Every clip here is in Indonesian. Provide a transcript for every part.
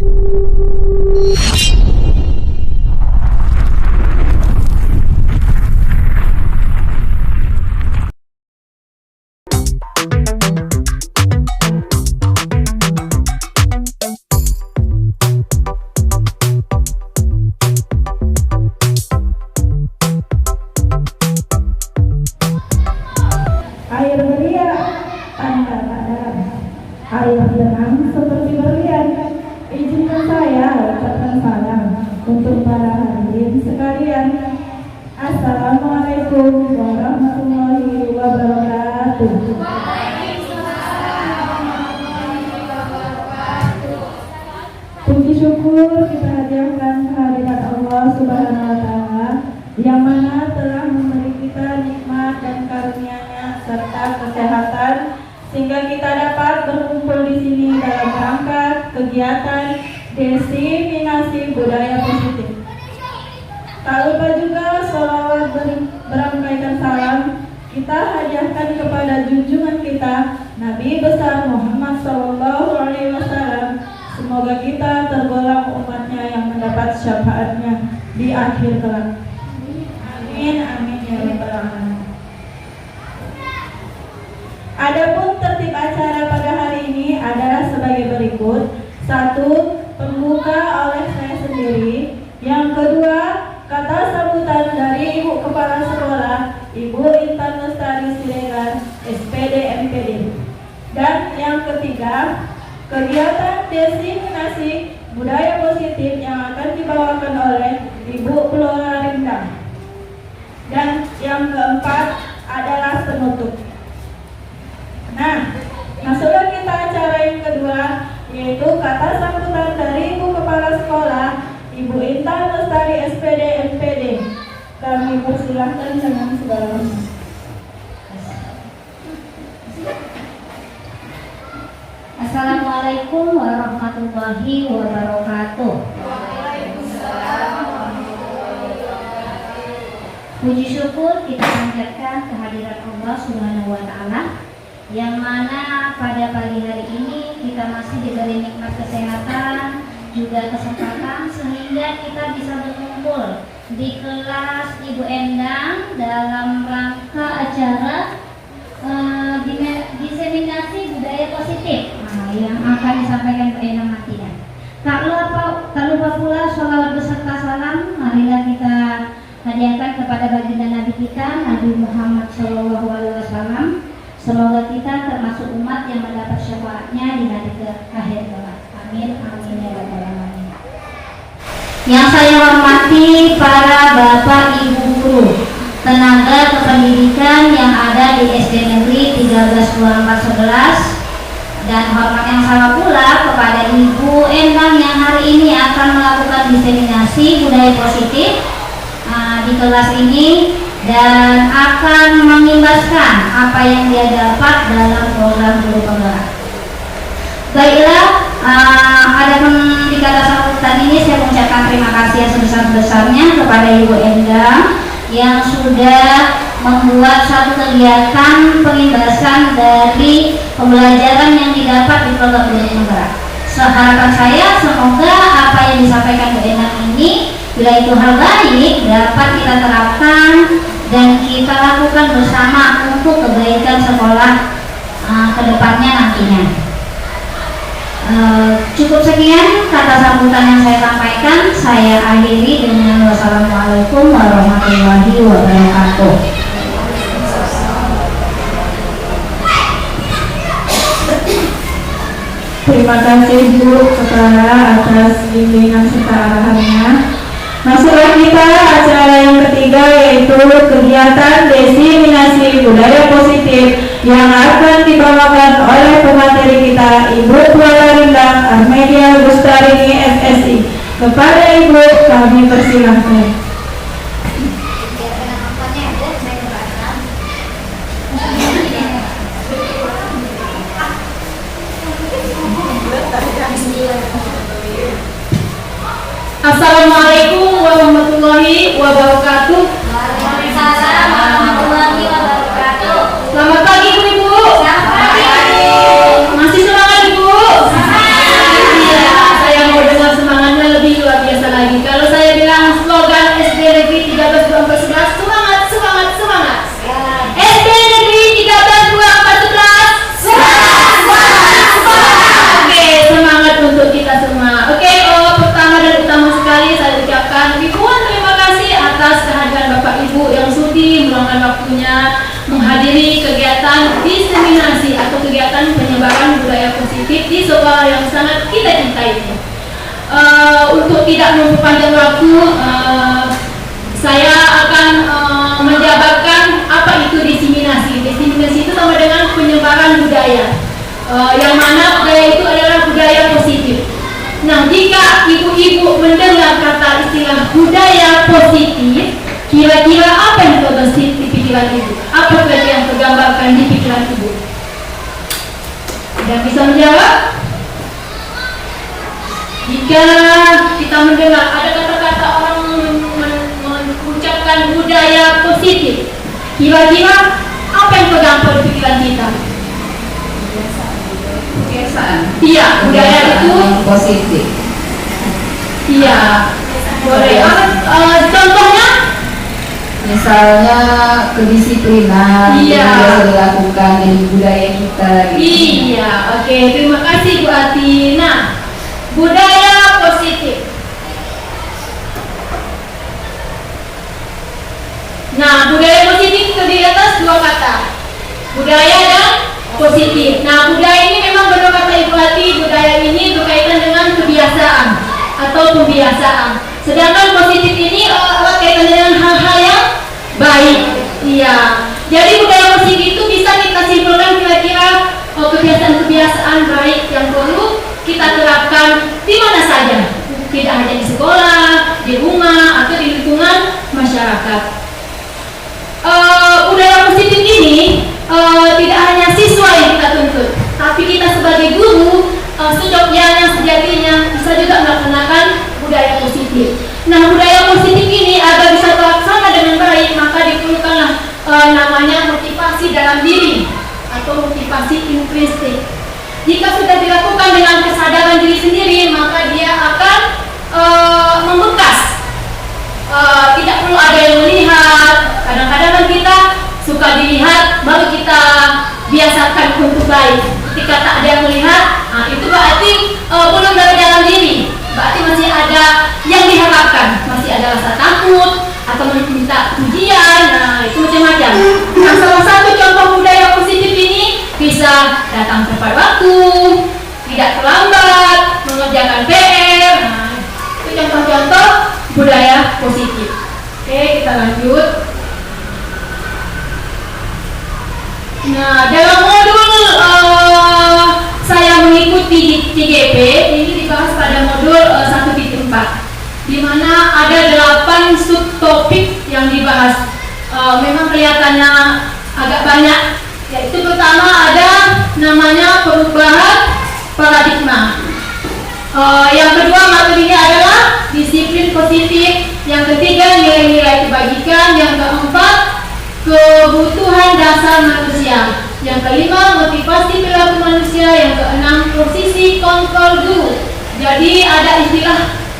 Air beria tanpa kadar, air tenang seperti berlian. Izinkan saya ucapkan salam untuk para hadirin sekalian. Assalamualaikum warahmatullahi wabarakatuh. Puji syukur kita hadiahkan kehadirat Allah Subhanahu wa Ta'ala yang mana telah memberi kita nikmat dan karunia-Nya serta kesehatan sehingga kita dapat berkumpul di sini dalam rangka kegiatan diseminasi budaya positif. Tak lupa juga sholawat berangkaikan salam kita hadiahkan kepada junjungan kita Nabi besar Muhammad SAW. Semoga kita tergolong umatnya yang mendapat syafaatnya di akhir kelak. Amin, amin ya rabbal alamin. Adapun tertib acara pada hari ini adalah sebagai berikut. 1. Pembuka oleh saya sendiri. Yang kedua, kata sambutan dari Ibu Kepala Sekolah, Ibu Intan Lestari Siregar, SPD MPD. Dan yang ketiga, kegiatan diseminasi budaya positif yang akan dibawakan oleh Ibu Flora Rindang. Dan yang keempat adalah penutup. Nah, masuklah kita acara yang kedua, yaitu kata sambutan dari Ibu Kepala Sekolah, Ibu Intan Lestari SPD MPD. Kami persilahkan dengan segala hormat. Assalamualaikum warahmatullahi wabarakatuh. Puji syukur kita panjatkan kehadiran Allah Subhanahu wa Ta'ala yang mana pada pagi hari ini kita masih diberi nikmat kesehatan juga kesempatan sehingga kita bisa berkumpul di kelas Ibu Endang dalam rangka acara diseminasi budaya positif yang akan disampaikan Bu Endang nantinya. Tak lupa pula sholawat beserta salam marilah kita hadiahkan kepada baginda Nabi kita Nabi Muhammad SAW. Semoga kita termasuk umat yang mendapat syafaatnya di hari akhir kelak. Amin, amin ya rabbal alamin. Yang saya hormati para bapak ibu guru, tenaga kependidikan yang ada di SD Negeri 132411, dan hormat yang sama pula kepada Ibu Endang yang hari ini akan melakukan diseminasi budaya positif di kelas ini dan akan mengimbaskan apa yang dia dapat dalam program guru penggerak. Baiklah, adapun di kata sambutan ini saya mengucapkan terima kasih yang sebesar-besarnya kepada Ibu Endang yang sudah membuat satu kegiatan pengimbasan dari pembelajaran yang didapat di program guru penggerak. Harapan saya semoga apa yang disampaikan Bu Endang ini, bila itu hal baik, dapat kita terapkan dan kita lakukan bersama untuk kebaikan sekolah ke depannya nantinya. Cukup sekian kata sambutan yang saya sampaikan. Saya akhiri dengan wassalamualaikum warahmatullahi wabarakatuh. Terima kasih Bu Kepala atas bimbingan serta arahannya. Masuklah kita acara yang ketiga, yaitu kegiatan diseminasi budaya positif yang akan dibawakan oleh pemateri kita Ibu Flora Rindang Armedia Gustarini SSI. Kepada Ibu kami persilahkan. Assalamualaikum warahmatullahi wabarakatuh. Waalaikumsalam warahmatullahi wabarakatuh. Selamat pagi Ibu. Selamat pagi. Masih semangat Ibu? Semangat. Saya mau Untuk tidak memperpanjang waktu, saya akan menjabarkan apa itu diseminasi. Diseminasi itu sama dengan penyebaran budaya, yang mana budaya itu adalah budaya positif. Nah, jika ibu-ibu mendengar kata istilah budaya positif, kira-kira apa yang terbesit di pikiran ibu? Apa yang tergambarkan di pikiran ibu? Tidak bisa menjawab? Jika kita mendengar ada kata-kata orang mengucapkan budaya positif, kira-kira apa yang tergambar di pikiran kita? Kebiasaan. Iya, budaya itu positif. iya. Boleh. Contohnya? Misalnya kedisiplinan Iya. yang biasa dilakukan di budaya kita. Gitu. Iya, oke. Terima kasih Bu Atina. Budaya positif. Nah, budaya positif terdiri atas dua kata, budaya dan positif. Nah, budaya ini memang benar kata Ibu Ati, budaya ini berkaitan dengan kebiasaan atau pembiasaan. Sedangkan positif ini berkaitan dengan hal-hal yang baik. Iya. Jadi budaya positif itu bisa kita simpulkan kira-kira kebiasaan-kebiasaan baik yang perlu kita terapkan di mana saja, tidak hanya di sekolah, di rumah, atau di lingkungan masyarakat. Budaya positif ini tidak hanya siswa yang kita tuntut, tapi kita sebagai guru yang sejatinya bisa juga melaksanakan budaya positif. Nah, budaya positif ini agar bisa terlaksana dengan baik, maka diperlukanlah namanya motivasi dalam diri atau motivasi intrinsik. Jika sudah dilakukan dengan kesadaran diri sendiri, maka dia akan membekas. Tidak perlu ada yang melihat. Kadang-kadang kan kita suka dilihat, baru kita biasakan untuk baik. Ketika tak ada yang melihat, itu berarti belum dari dalam diri. Berarti masih ada yang diharapkan, masih ada rasa takut atau meminta pujian. Nah, itu macam-macam. Nah, salah satu contoh budaya positif ini bisa datang tepat waktu, tidak terlambat, mengerjakan PR. Nah, itu contoh-contoh budaya positif. Oke, kita lanjut. Nah, dalam modul saya mengikuti CGP ini dibahas pada modul 1.4, di mana ada 8 subtopik yang dibahas. Memang kelihatannya agak banyak. Yaitu pertama ada namanya perubahan paradigma. Yang kedua materinya adalah disiplin positif. Yang ketiga nilai-nilai kebajikan. Yang keempat kebutuhan dasar manusia. Yang kelima motivasi perilaku manusia. Yang keenam posisi kontrol guru. Jadi ada istilah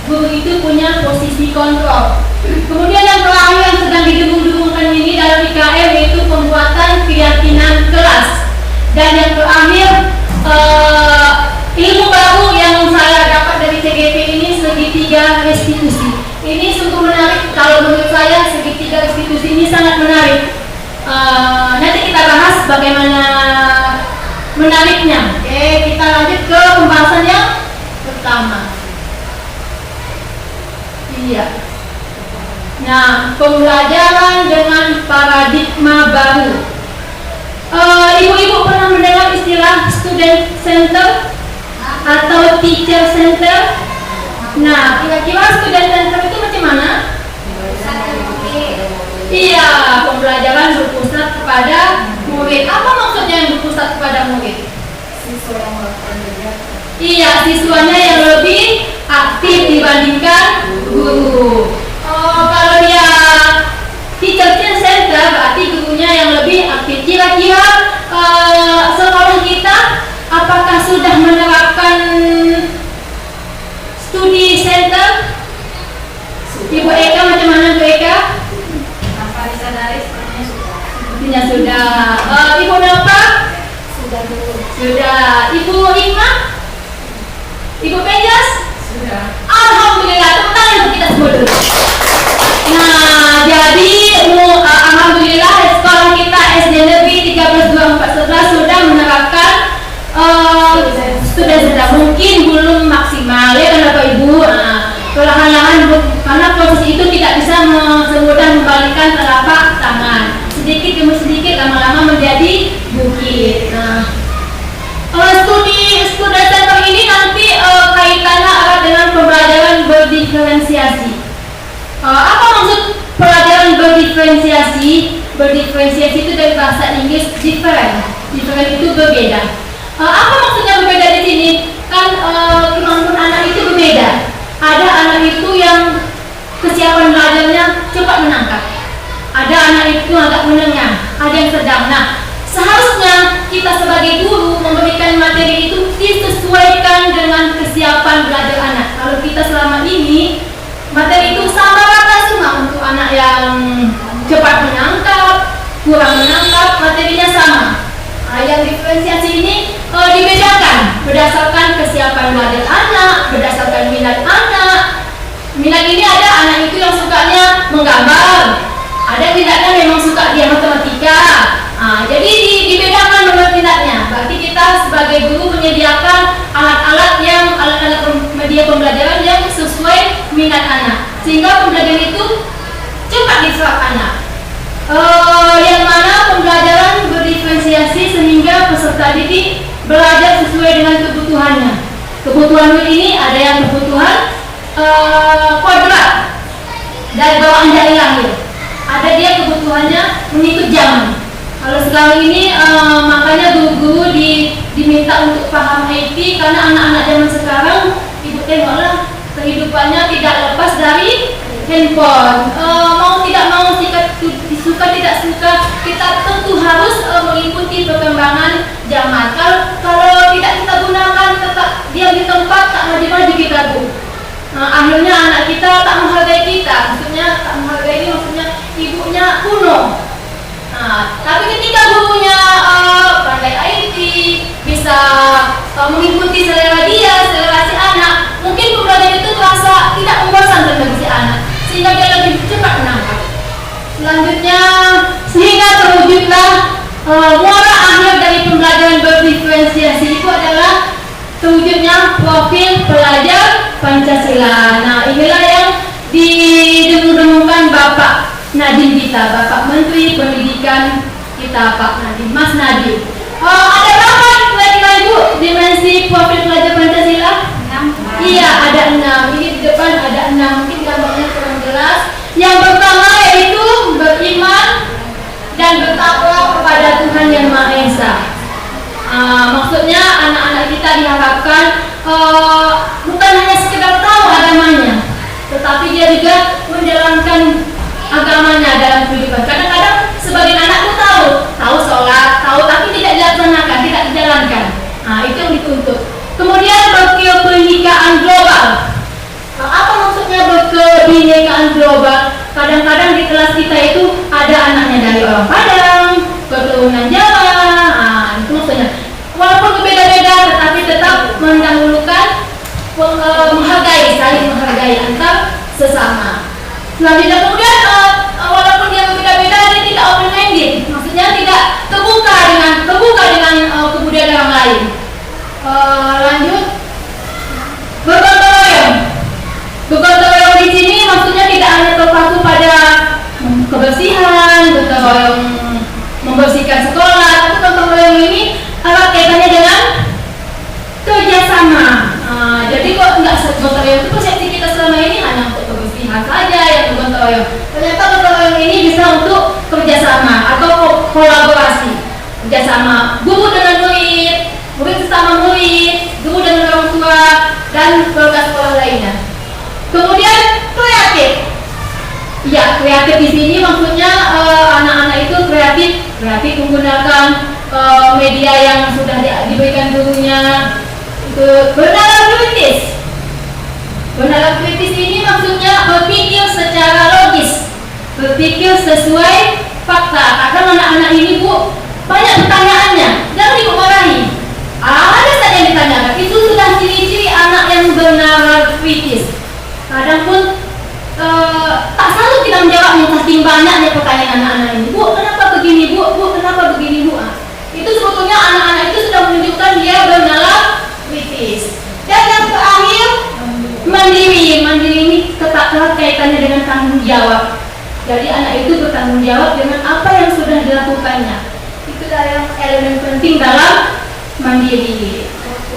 guru itu punya posisi kontrol. Kemudian yang terakhir yang sedang didengung-dengungkan ini dalam IKM yaitu pembuatan keyakinan kelas. Dan yang terakhir ilmu baru yang saya dapat dari CGP ini segitiga restitusi. Ini sungguh menarik. Kalau menurut saya segitiga restitusi ini sangat menarik. Nanti kita bahas bagaimana menariknya. Oke, kita lanjut ke pembahasan yang pertama. Iya. Nah, pembelajaran dengan paradigma baru. Ibu-ibu pernah mendengar istilah student center atau teacher center? Nah, kira-kira student center itu macam mana? Iya, pembelajaran berpusat kepada murid. Apa maksudnya yang berpusat kepada murid? Siswa yang melakukan kegiatan. Iya, siswanya yang lebih aktif dibandingkan guru. Kalau dia teacher center berarti gurunya yang lebih aktif. Kira-kira sekolah kita apakah sudah menerapkan studi center? Ibu Eka macam mana Bu Eka? Tanpa disadari sepertinya sudah. Sepertinya sudah. Ibu Napa? Sudah dulu. Sudah. Ibu Hikmah? Ibu Penjas? Sudah. Alhamdulillah, tepuk tangan untuk kita semua dulu. Nah, jadi alhamdulillah sekolah kita SD Negeri 132411 sudah menerapkan student center. Mungkin belum maksimal ya kan Bapak Ibu. berdiferensiasi itu dari bahasa Inggris different. Different itu berbeda. Apa maksudnya berbeda di sini? Kan kemampuan anak itu berbeda. Ada anak itu yang kesiapan belajarnya cepat menangkap. Ada anak itu agak menengah, ada yang sedang. Nah, seharusnya kita sebagai guru memberikan materi itu disesuaikan dengan kesiapan belajar anak. Kalau kita selama ini materi itu sama rata semua untuk anak yang cepat menangkap, kurang menangkap, materinya sama. Yang diferensiasi ini dibedakan berdasarkan kesiapan belajar anak, berdasarkan minat anak. Minat ini ada anak itu yang sukanya menggambar, ada minatnya memang suka dia matematika. Jadi dibedakan menurut minatnya. Berarti kita sebagai guru menyediakan alat-alat media pembelajaran yang sesuai minat anak, sehingga pembelajaran itu cepat diserap anak. Yang mana pembelajaran berdiferensiasi sehingga peserta didik belajar sesuai dengan kebutuhannya. Kebutuhan ini ada yang kebutuhan kodrat dari bawaan dari lahir. Ada dia kebutuhannya mengikut zaman. Kalau sekarang ini makanya guru-guru diminta untuk paham IT, karena anak-anak zaman sekarang ibu tengoklah kehidupannya tidak lepas dari handphone. Mau tidak mau, suka tidak suka, kita tentu harus mengikuti perkembangan zaman. Kalau tidak kita gunakan, tetap diam di tempat, tak maju-maju kita, Bu. Akhirnya anak kita tak menghargai kita. Maksudnya tak menghargai ini maksudnya ibunya kuno. Tapi ketika gurunya pandai IT, bisa mengikuti selera dia, selera si anak, mungkin pembelajaran itu terasa tidak membosankan bagi si anak, sehingga dia lebih cepat menangkap. Selanjutnya, sehingga terwujudlah muara akhir dari pembelajaran berdiferensiasi itu adalah terwujudnya profil pelajar Pancasila. Nah, inilah yang didengung-dengungkan Bapak Nadiem kita, Bapak Menteri Pendidikan kita, Pak Nadiem, Mas Nadiem. Ada berapa kira-kira Ibu dimensi profil pelajar Pancasila? 6. Iya, ada 6. Ini di depan ada 6. Mungkin gambarnya kurang jelas. Yang pertama yaitu beriman dan bertakwa kepada Tuhan Yang Maha Esa. Maksudnya anak-anak kita diharapkan bukan hanya sekedar tahu agamanya, tetapi dia juga menjalankan agamanya dalam kehidupan. Kadang-kadang sebagian anak itu tahu sholat, tahu tapi tidak dilaksanakan, tidak dijalankan. Itu yang dituntut. Kemudian berkebinekaan global. Apa maksudnya berkebinekaan global? Kadang-kadang di kelas kita itu ada anaknya dari orang Padang, keturunan Jawa. Itu maksudnya. Walaupun berbeda-beda, tetapi tetap mendahulukan menghargai, saling menghargai antar sesama. Selanjutnya kemudian walaupun dia berbeda-beda, dia tidak open-minded, maksudnya tidak terbuka dengan kebudayaan orang lain. Lanjut, bergotong royong. Bergotong royong di sini maksudnya tidak hanya terpaku pada kebersihan, gotong royong membersihkan sekolah, tapi gotong royong ini erat kaitannya dengan kerjasama. Jadi kok nggak gotong royong itu persepsi kita selama ini hanya untuk kebersihan saja yang gotong royong. Ternyata gotong royong ini bisa untuk kerjasama atau kolaborasi, kerjasama guru dengan murid, murid sesama murid, guru dengan orang tua, dan keluarga sekolah lainnya. Kemudian kreatif. Ya, kreatif di sini maksudnya anak-anak itu kreatif menggunakan media yang sudah diberikan gurunya. Bernalar kritis. Bernalar kritis ini maksudnya berpikir secara logis, berpikir sesuai fakta. Kadang anak-anak ini, Bu, banyak pertanyaannya, jangan Ibu marahi. Ada saja yang ditanyakan. Itu sudah ciri-ciri anak yang bernalar kritis. Kadang pun tak selalu kita menjawabnya, saking banyaknya pertanyaan anak-anak ini. Bu, kenapa begini, Bu? Bu, kenapa begini, Bu? Itu sebetulnya anak-anak itu sudah menunjukkan dia bernalar kritis. Dan yang terakhir, mandiri. Mandiri ini erat kaitannya dengan tanggung jawab. Jadi anak itu bertanggung jawab dengan apa yang sudah dilakukannya. Itulah yang elemen penting dalam mandiri.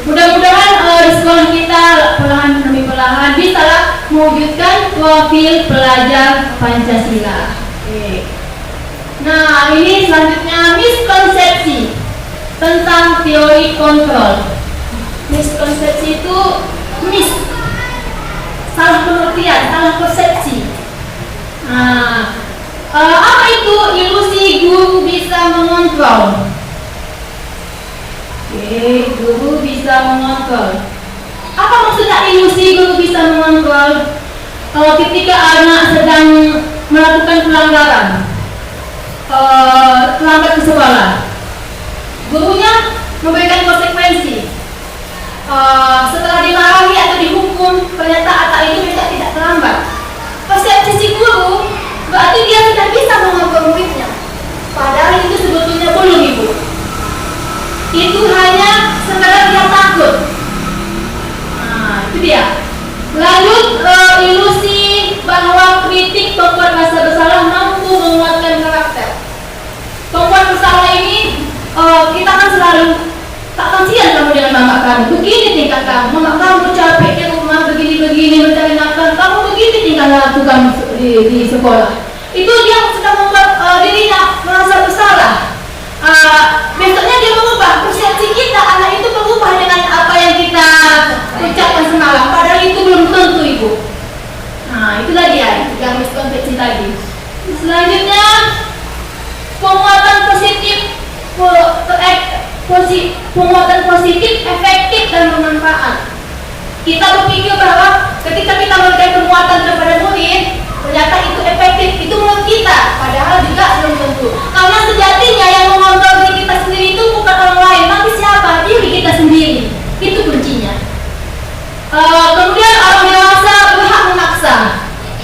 Mudah-mudahan di sekolah kita perlahan demi perlahan bisa mewujudkan profil pelajar Pancasila. Nah, ini selanjutnya miskonsepsi tentang teori kontrol. Miskonsepsi itu salah pengertian, salah persepsi. Nah, apa itu ilusi guru bisa mengontrol? Oke, guru bisa mengontrol. Apa maksudnya ilusi guru bisa mengontrol? Ketika anak sedang melakukan pelanggaran, terlambat ke sekolah, gurunya memberikan konsekuensi. Setelah dimarahi atau dihukum, ternyata anak itu tidak terlambat. Persepsi si guru berarti dia tidak bisa mengontrol muridnya. Padahal itu sebetulnya belum, Ibu. Itu hanya sekadar dia takut. Nah, itu dia. Lanjut, ilusi bahwa kritik pembuat rasa bersalah mampu menguatkan karakter. Pembuat bersalah ini, kita kan selalu tak kasihan kamu dengan mama kamu. Begini tingkah kamu, mama kamu capek di rumah begini-begini mencari nafkah, kamu begini tingkah laku kamu di sekolah. Itu dia sudah membuat dirinya merasa bersalah. Besoknya dia mengubah persepsi kita, anak itu berubah dengan apa yang kita ucapkan semalam. Padahal itu belum tentu, Ibu. Nah, itulah dia yang miskonsepsi tadi. Selanjutnya, penguatan positif, efektif dan bermanfaat. Kita berpikir bahwa ketika kita memberikan penguatan kepada murid, ternyata itu efektif, itu menurut kita, padahal juga belum tentu. Karena sejatinya yang mengontrol diri kita sendiri itu bukan orang lain, tapi siapa? Diri kita sendiri. Itu kuncinya. Kemudian orang dewasa berhak memaksa.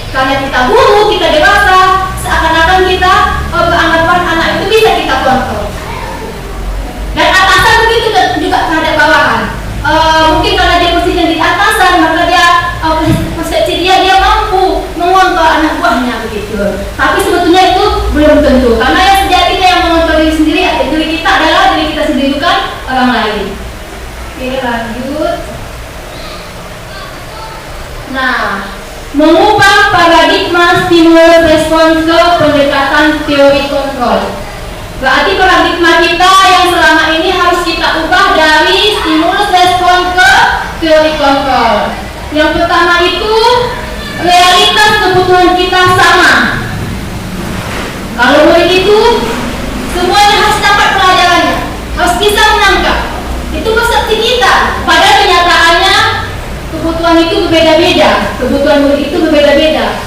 Karena kita guru, kita dewasa, seakan-akan kita beranggapan anak itu bisa kita kontrol. Dan atasan begitu juga terhadap bawahan. Mungkin karena dia posisinya di atasan, maka dia persepsi dia mampu mengontrol anak buahnya begitu. Tapi sebetulnya itu belum tentu, karena yang sejatinya yang mengontrol diri sendiri atau diri kita adalah diri kita sendiri, bukan orang lain. Oke, lanjut. Nah, mengubah paradigma stimulus respons ke pendekatan teori kontrol. Berarti paradigma kita yang selama ini harus kita ubah dari stimulus respon ke teori kontrol. Yang pertama itu realitas kebutuhan kita sama. Kalau murid itu semuanya harus dapat pelajarannya, harus bisa menangkap. Itu persepsi kita. Padahal kenyataannya kebutuhan itu berbeda-beda, kebutuhan murid itu berbeda-beda.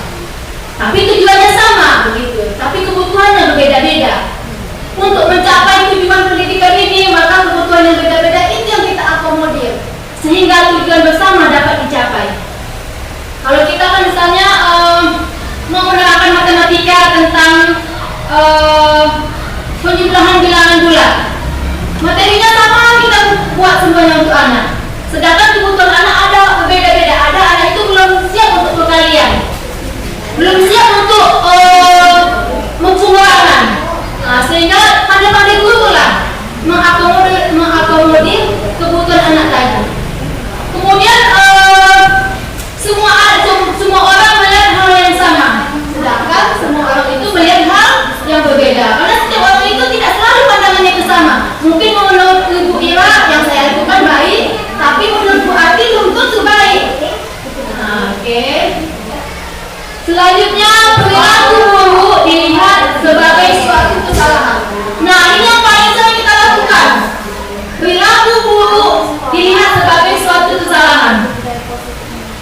Tapi tujuannya sama begitu, tapi kebutuhannya berbeda-beda. Untuk mencapai tujuan pendidikan ini, maka kebutuhan yang berbeda-beda itu yang kita akomodir, sehingga tujuan bersama dapat dicapai. Kalau kita kan misalnya mau menerapkan matematika tentang penjumlahan bilangan bulat, materinya sama, kita buat semuanya untuk anak. Sedangkan kebutuhan anak ada berbeda-beda. Ada anak itu belum siap untuk perkalian, belum siap untuk mengurangan. Nah, sehingga pandai-pandai guru lah mengakomodir kebutuhan anak tadi. Kemudian semua orang melihat hal yang sama, sedangkan semua orang itu melihat hal yang berbeda. Karena setiap orang itu tidak selalu pandangannya itu sama. Mungkin menurut Ibu Ira yang saya lakukan baik, tapi menurut Bu Ati belum tentu baik. Nah, oke. Selanjutnya, perilaku guru dilihat sebagai suatu kesalahan. Nah, ini yang paling sering kita lakukan. Perilaku guru dilihat sebagai suatu kesalahan.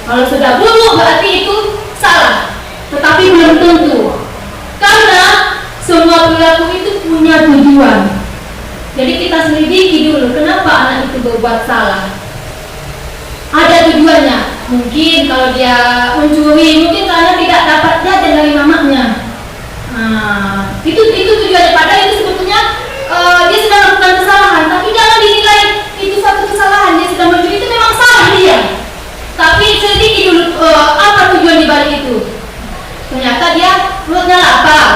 Kalau sudah buruk berarti itu salah, tetapi belum tentu. Karena semua perilaku itu punya tujuan. Jadi kita selidiki dulu kenapa anak itu berbuat salah. Ada tujuannya. Mungkin kalau dia mencuri, mungkin karena tidak dapat jajan dari mamanya. Nah, itu tujuannya. Padahal itu sebetulnya dia sedang melakukan kesalahan, tapi jangan dinilai itu satu kesalahan. Dia sedang mencuri, itu memang salah dia. Tapi selidiki dulu apa tujuan dibalik itu. Ternyata dia perutnya lapar,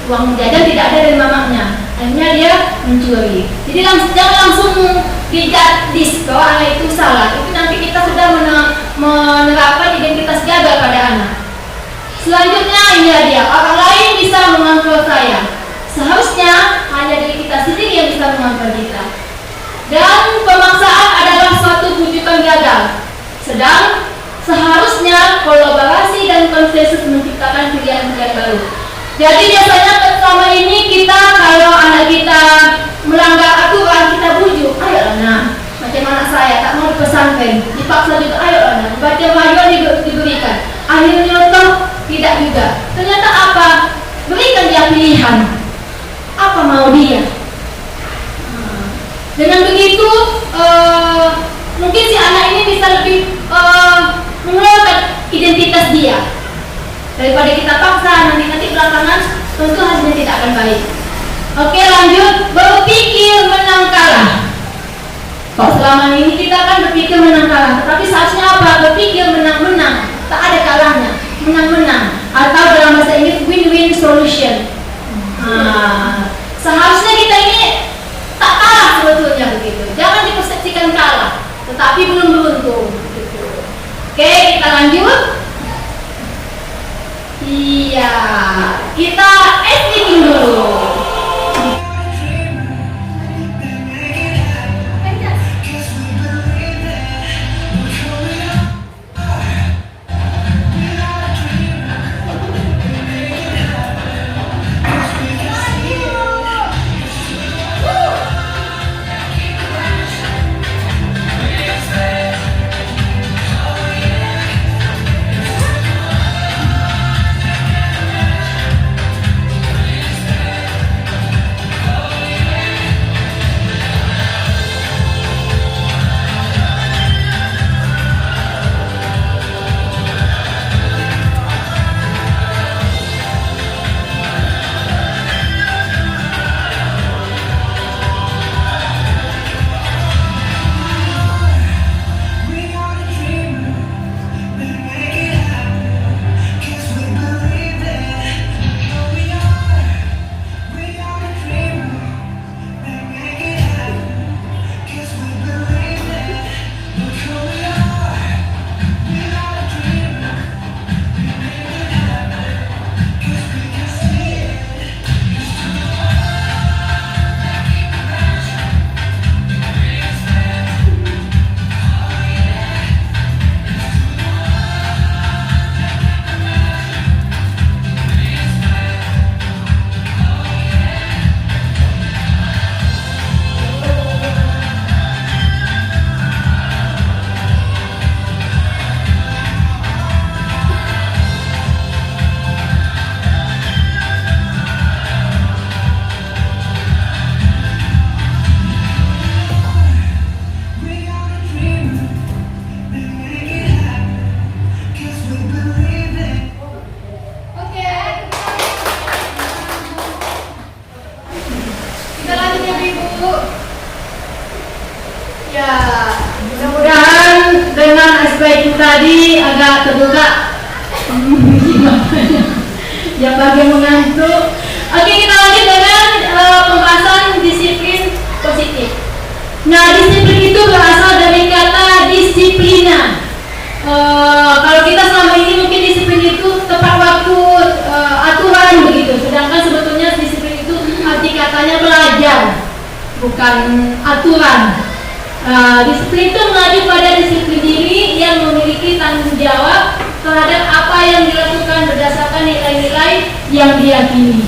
uang jajan tidak ada dari mamanya, akhirnya dia mencuri. Jadi jangan langsung dijudge bahwa anak itu salah. Itu nanti kita sudah menerapkan identitas gagal pada anak. Selanjutnya ini dia, orang lain bisa mengontrol saya. saya. Seharusnya hanya diri kita sendiri yang bisa mengontrol kita. Dan pemaksaan adalah suatu bujukan gagal. Sedang seharusnya kolaborasi dan konsensus menciptakan pilihan-pilihan baru. Jadi biasanya selama ini kita kalau anak kita melanggar aturan kita bujuk, ayo nah, macam anak saya tak mau di pesantren, dipaksa juga, ayo nah, baca majuan diberikan. Akhirnya toh tidak juga. Ternyata apa? Berikan dia pilihan. Apa mau dia? Dengan begitu mungkin si anak ini bisa lebih mengeluarkan identitas dia daripada kita paksa nanti belakangan tentu hasilnya tidak akan baik. Oke, lanjut. Berpikir menang kalah. Kok selama ini kita kan berpikir menang kalah, tetapi seharusnya apa? Berpikir menang-menang, tak ada kalahnya, menang-menang, atau dalam bahasa Inggris win-win solution. Seharusnya kita ini tak kalah sebetulnya begitu. Jangan dipersepsikan kalah, tetapi belum beruntung. Gitu. Oke, kita lanjut. Iya, kita editing dulu. Tadi agak terbuka yang bagian mengantuk. Oke, kita lanjut dengan pembahasan disiplin positif. Nah, disiplin itu berasal dari kata disiplina. Kalau kita selama ini mungkin disiplin itu tepat waktu, aturan begitu. Sedangkan sebetulnya disiplin itu arti katanya belajar, bukan aturan. Disiplin itu mengacu pada disiplin diri yang memiliki tanggung jawab terhadap apa yang dilakukan berdasarkan nilai-nilai yang diyakini.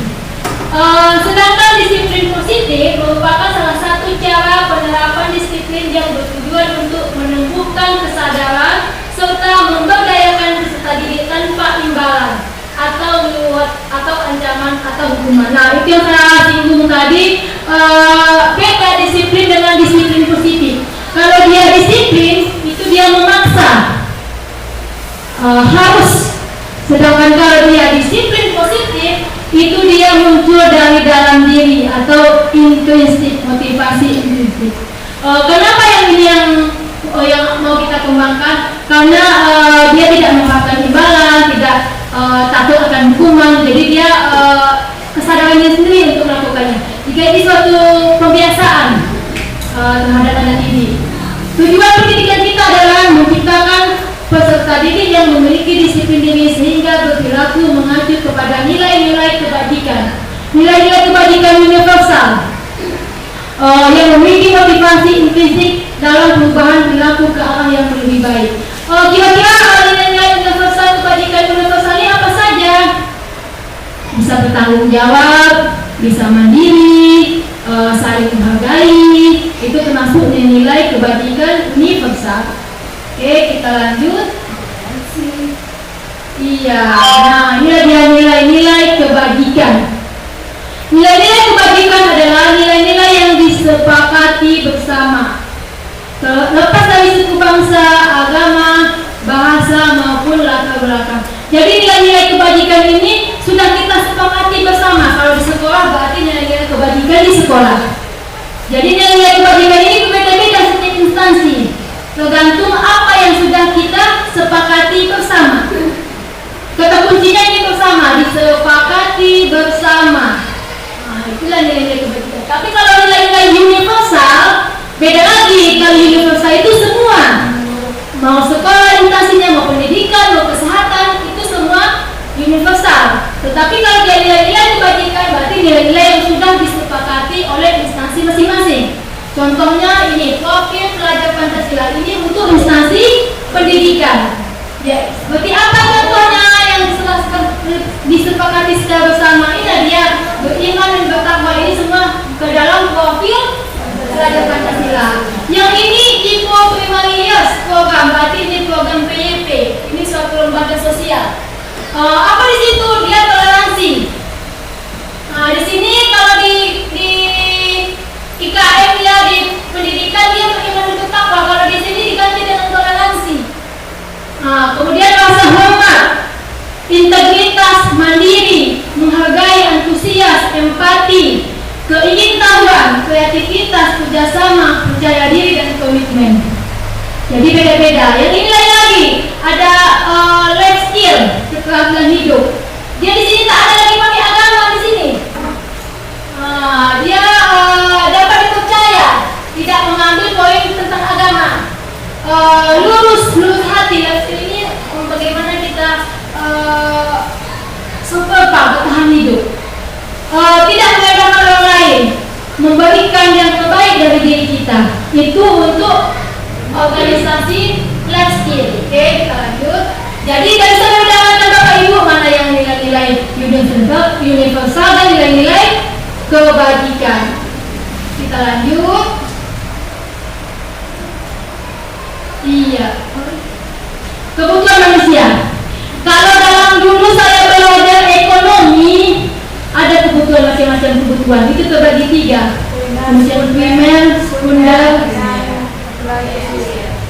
Sedangkan disiplin positif merupakan salah satu cara penerapan disiplin yang bertujuan untuk menumbuhkan kesadaran serta memberdayakan peserta didik tanpa imbalan atau reward atau ancaman atau hukuman. Nah, itu yang saya singgung tadi, beda disiplin dengan disiplin positif. Kalau dia disiplin, itu dia memaksa, harus. Sedangkan kalau dia disiplin positif, itu dia muncul dari dalam diri atau intrinsik, motivasi intrinsik. Kenapa yang ini yang mau kita kembangkan? Karena dia tidak mengharapkan imbalan, tidak takut akan hukuman, jadi dia kesadarannya sendiri untuk melakukannya. Jika ini suatu pembiasaan terhadap anak didik. Tujuan pendidikan kita adalah menciptakan peserta didik yang memiliki disiplin diri sehingga berperilaku mengacu kepada nilai-nilai kebajikan Nilai-nilai kebajikan universal yang memiliki motivasi intrinsik dalam perubahan perilaku ke arah yang lebih baik. Kira-kira nilai-nilai universal kebajikan universal ini apa saja? Bisa bertanggung jawab, bisa mandiri, saling menghargai, itu termasuk nilai kebajikan universal. Oke, kita lanjut. Iya, nah ini dia nilai-nilai kebajikan. Nilai-nilai kebajikan adalah nilai-nilai yang disepakati bersama, lepas dari suku bangsa, agama, bahasa maupun latar belakang. Jadi nilai-nilai kebajikan ini sudah kita sepakati bersama. Kalau di sekolah berarti nilai-nilai kebajikan di sekolah. Jadi nilai-nilai kebajikan ini berbeda-beda setiap instansi, tergantung apa yang sudah kita sepakati bersama. Kata kuncinya ini bersama, disepakati bersama. Nah, itulah nilai-nilai kebajikan. Tapi kalau nilai-nilai universal, beda lagi. Kalau universal itu semua, mau sekolah instansinya, mau pendidikan, mau kesehatan, itu semua universal. Tetapi kalau nilai-nilai kebajikan berarti nilai-nilai yang sudah disepakati oleh instansi masing-masing. Contohnya ini, profil pelajar Pancasila ini untuk instansi pendidikan. Ya, seperti apa contohnya yang disepakati secara bersama? Ini dia beriman dan bertakwa, ini semua ke dalam profil pelajar Pancasila. Yang ini Info Primary Years program, berarti ini program PYP. Ini suatu lembaga sosial. Apa di situ? Dia toleransi. Nah, di sini kalau di IKM ya, di pendidikan dia beriman dan bertakwa. Kalau di sini diganti dengan toleransi. Nah, kemudian rasa hormat, integritas, mandiri, menghargai, antusias, empati, keingintahuan, kreativitas, kerjasama, percaya diri, dan komitmen. Jadi beda-beda. Yang ini lain lagi, ada life skill, keterampilan hidup. Dia di sini tak ada lagi pakai agama di sini. Dia dapat dipercaya, tidak mengambil poin tentang agama. Lurus hati. Life skill ini bagaimana kita bertahan hidup. Tidak meremehkan orang lain, memberikan yang terbaik dari diri kita. Itu untuk organisasi life skill. Oke, kita lanjut. Jadi dari sana sudah mengatakan Bapak Ibu mana yang nilai-nilai universal dan nilai-nilai kebajikan. Kita lanjut. Iya. Kebutuhan manusia. Kalau dalam dulu saya belajar ekonomi, ada kebutuhan macam-macam kebutuhan. Itu terbagi 3. Kebutuhan primer, sekunder,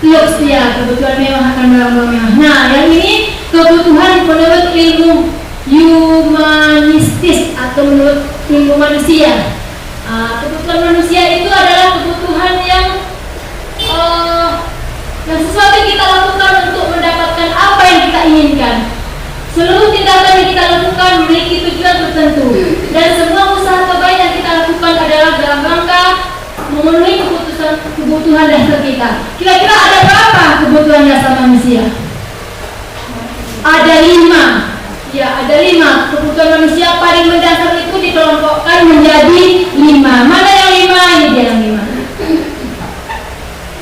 lux, ya, kebutuhan mewah akan barang-barang mewah. Nah, yang ini kebutuhan menurut ilmu humanistis atau menurut ilmu manusia. Kebutuhan manusia itu adalah kebutuhan yang sesuatu yang kita lakukan untuk mendapatkan apa yang kita inginkan. Seluruh tindakan yang kita lakukan memiliki tujuan tertentu, dan semua usaha terbaik yang kita lakukan adalah dalam rangka memenuhi kebutuhan dasar kita. Kira-kira ada berapa kebutuhan dasar manusia? Ada 5. Ya, ada 5. Kebutuhan manusia paling mendasar itu dikelompokkan menjadi 5. Mana yang 5? Ini dia yang 5.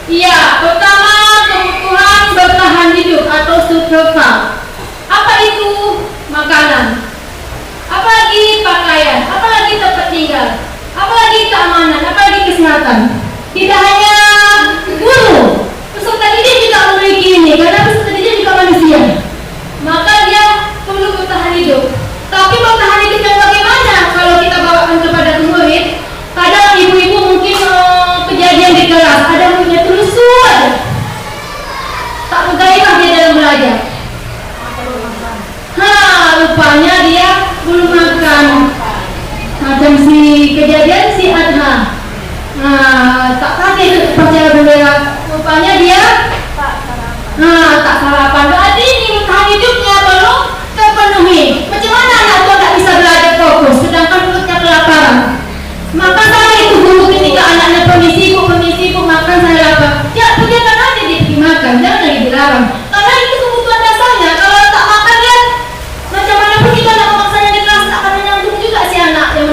Iya, pertama kebutuhan bertahan hidup atau survival. Apa itu? Makanan. Apalagi pakaian, apalagi tempat tinggal, apalagi keamanan, apalagi kesehatan. Tidak hanya guru, peserta didik juga memiliki ini, karena peserta didik juga manusia. Maka dia perlu bertahan hidup. Tapi bertahan hidup yang bagaimana? Kalau kita bawakan kepada murid, kadang ibu-ibu mungkin kejadian di kelas, ada muridnya telusur, tak bergairah dia dalam belajar. Rupanya dia belum makan. Macam si kejadian si Adha. Tak kaget percaya bendera. Rupanya dia tak sarapan. Berarti ini bertahan hidupnya belum terpenuhi. Macam mana anak tua tak bisa belajar fokus sedangkan perutnya kelaparan? Maka saya itu guru ketika anaknya permisi bu makan, saya lapar. Ya biarkan aja dia pergi makan, jangan lagi dilarang. Karena itu kebutuhan dasarnya. Kalau tak makan dia macam mana pun kita nak memaksanya di kelas, tak akan menyambung juga si anak yang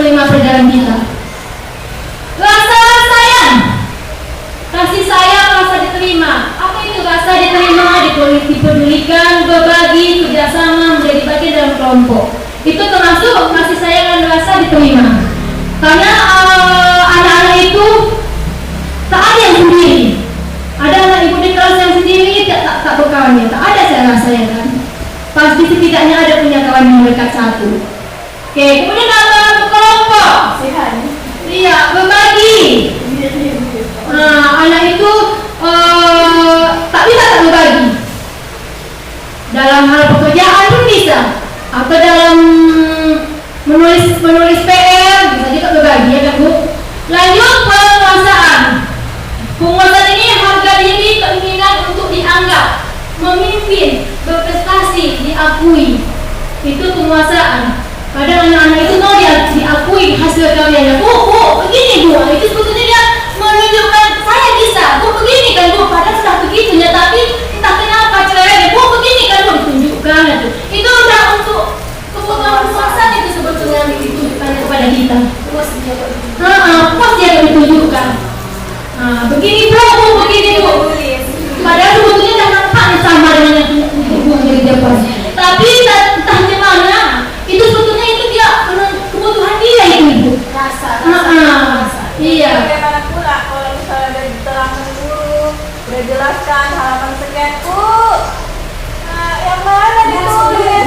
kelompok. Itu termasuk kasih sayang dan rasa diterima. Karena anak-anak itu tak ada yang sendiri. Ada anak ibu di kelas yang sendiri tak berkawannya, tak ada saya rasa ya kan. Pasti setidaknya ada punya kawan yang dekat satu. Oke, kemudian apa berkelompok? Iya, berbagi. Nah, anak itu tak bisa tak berbagi. Dalam hal pekerjaan pun bisa. Atau dalam menulis PR bisa juga berbagi ya kan Bu. Lanjut penguasaan. Penguasaan ini harga diri, keinginan untuk dianggap, memimpin, berprestasi, diakui. Itu penguasaan. Kadang anak-anak itu mau diakui hasil karyanya. Bu, begini Bu. Itu sebetulnya dia menunjukkan saya bisa. Bu, begini kan Bu. Padahal sudah begitunya, tapi entah kenapa caranya. Bu, begini kan Bu, ditunjukkan itu. Itu udah untuk kebutuhan penguasaan itu sebetulnya yang ditunjukkan kepada kita. Puas dia ditunjukkan. Nah, begini Bu, begini Bu. Padahal sebetulnya dah nampaknya sama dengan yang jadi dia puas. Tapi entah gimana, itu sebetulnya itu dia kebutuhan dia itu. Rasa. Iya. Bagaimana pula kalau misalnya ada diterangkan guru, udah jelaskan halaman sekian Bu. Nah, yang mana ditulis?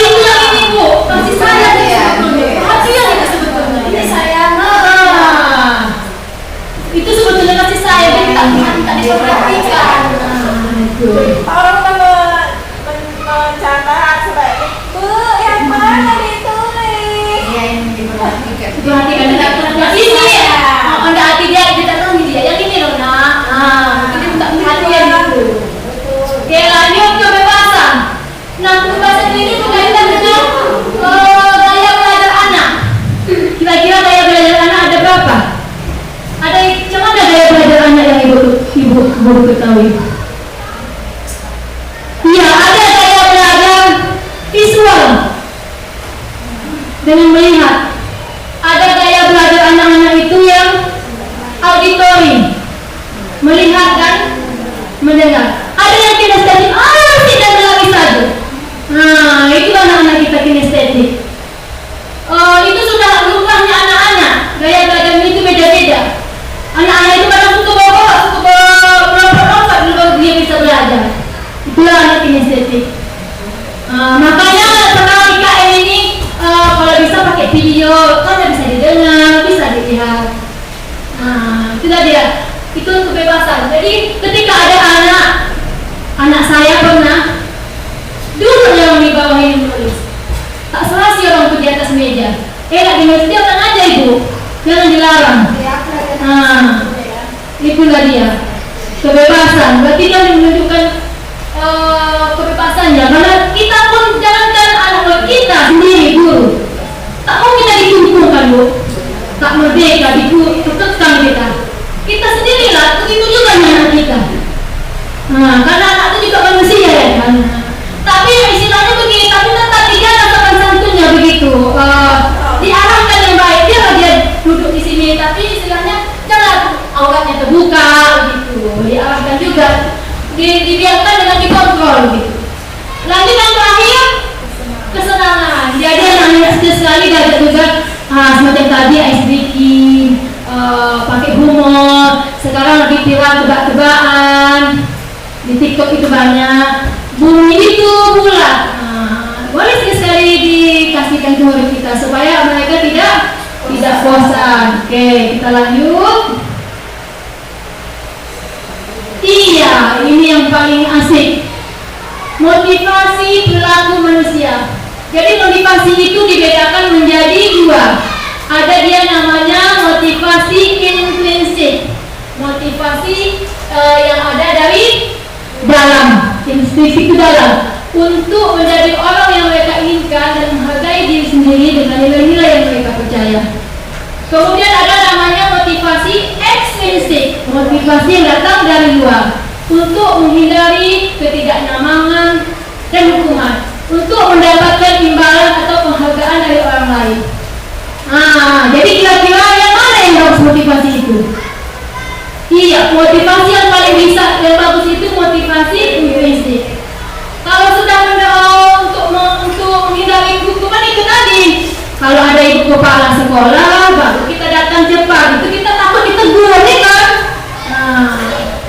Itu yang ini Bu, kasih sayang itu sebetulnya. Perhatian itu sebetulnya. Ini sayang. Itu sebetulnya kasih sayang, jadi tak diperhatikan. Orang mencatat sebaik Bu, yang mana ditulis? Iya, yang diperhatikan. Perhatikan ini ya. Anda hati dia tahu dia. Yang ini loh nak. Jadi minta perhatian itu. Oke, lanjut kebebasan. Nah, kebebasan ini berkaitan dengan gaya belajar anak. Kira-kira gaya belajar anak ada berapa? Ada macam mana gaya belajar anak yang ibu ketahui? Iya, ada gaya belajar visual dengan melihat. Ada gaya belajar anak-anak itu yang auditory, melihat dan mendengar. Ada yang kinestetik, tidak lagi saja. Nah, itu anak-anak kita kinestetik. Itu sudah lumrahnya anak-anak. Gaya belajar itu beda-beda. Anak-anak itu kadang suka bawa, suka melompat-lompat dulu dia bisa belajar. Itulah anak kinestetik. Makanya sekarang IKN ini kalau bisa pakai video, kan bisa didengar, bisa dilihat. Nah, itu dia. Itu kebebasan. Jadi ketika ada anak saya pernah duduk yang di bawah ini menulis. Tak serasi orang itu di atas meja. Lagi meja dia tenang aja Ibu, jangan dilarang. Itulah dia kebebasan. Berarti dia menunjukkan kebebasannya. Karena kita pun jangankan anak kita sendiri guru, tak mau kita dikumpulkan Bu, tak merdeka, dikekang kita. Kita sendirilah, begitu juga anak kita. Nah, karena anak itu juga manusia ya kan. Tapi istilahnya begini, tapi tetap dijaga sopan santunnya begitu. Diarahkan yang baik, dia duduk di sini, tapi istilahnya jangan auratnya terbuka gitu. Diarahkan juga, dibiarkan dengan dikontrol gitu. Lanjut yang terakhir, kesenangan. Jadi anak-anak sekali diajak juga semacam tadi ice breaking, pakai humor. Sekarang lagi viral tebak-tebakan di TikTok itu banyak. Bumi itu bulat. Boleh sekali dikasihkan ke murid kita supaya mereka tidak bosan. Oke, kita lanjut. Iya, ini yang paling asik. Motivasi perilaku manusia. Jadi motivasi itu dibedakan menjadi dua. Ada dia namanya motivasi intrinsik. Motivasi yang ada dari dalam, intrinsik itu dalam, untuk menjadi orang yang mereka inginkan dan menghargai diri sendiri dengan nilai-nilai yang mereka percaya. Kemudian ada namanya motivasi ekstrinsik, motivasi yang datang dari luar, untuk menghindari ketidaknyamanan dan hukuman, untuk mendapatkan imbalan atau penghargaan dari orang lain. Jadi kira-kira yang mana yang harus motivasi itu? Iya, motivasi yang paling bisa, yang bagus itu motivasi intrinsik. Kalau sudah untuk menghindari Kalau ada ibu kepala sekolah, baru kita datang cepat. Itu kita takut ditegur, ya kan? Nah,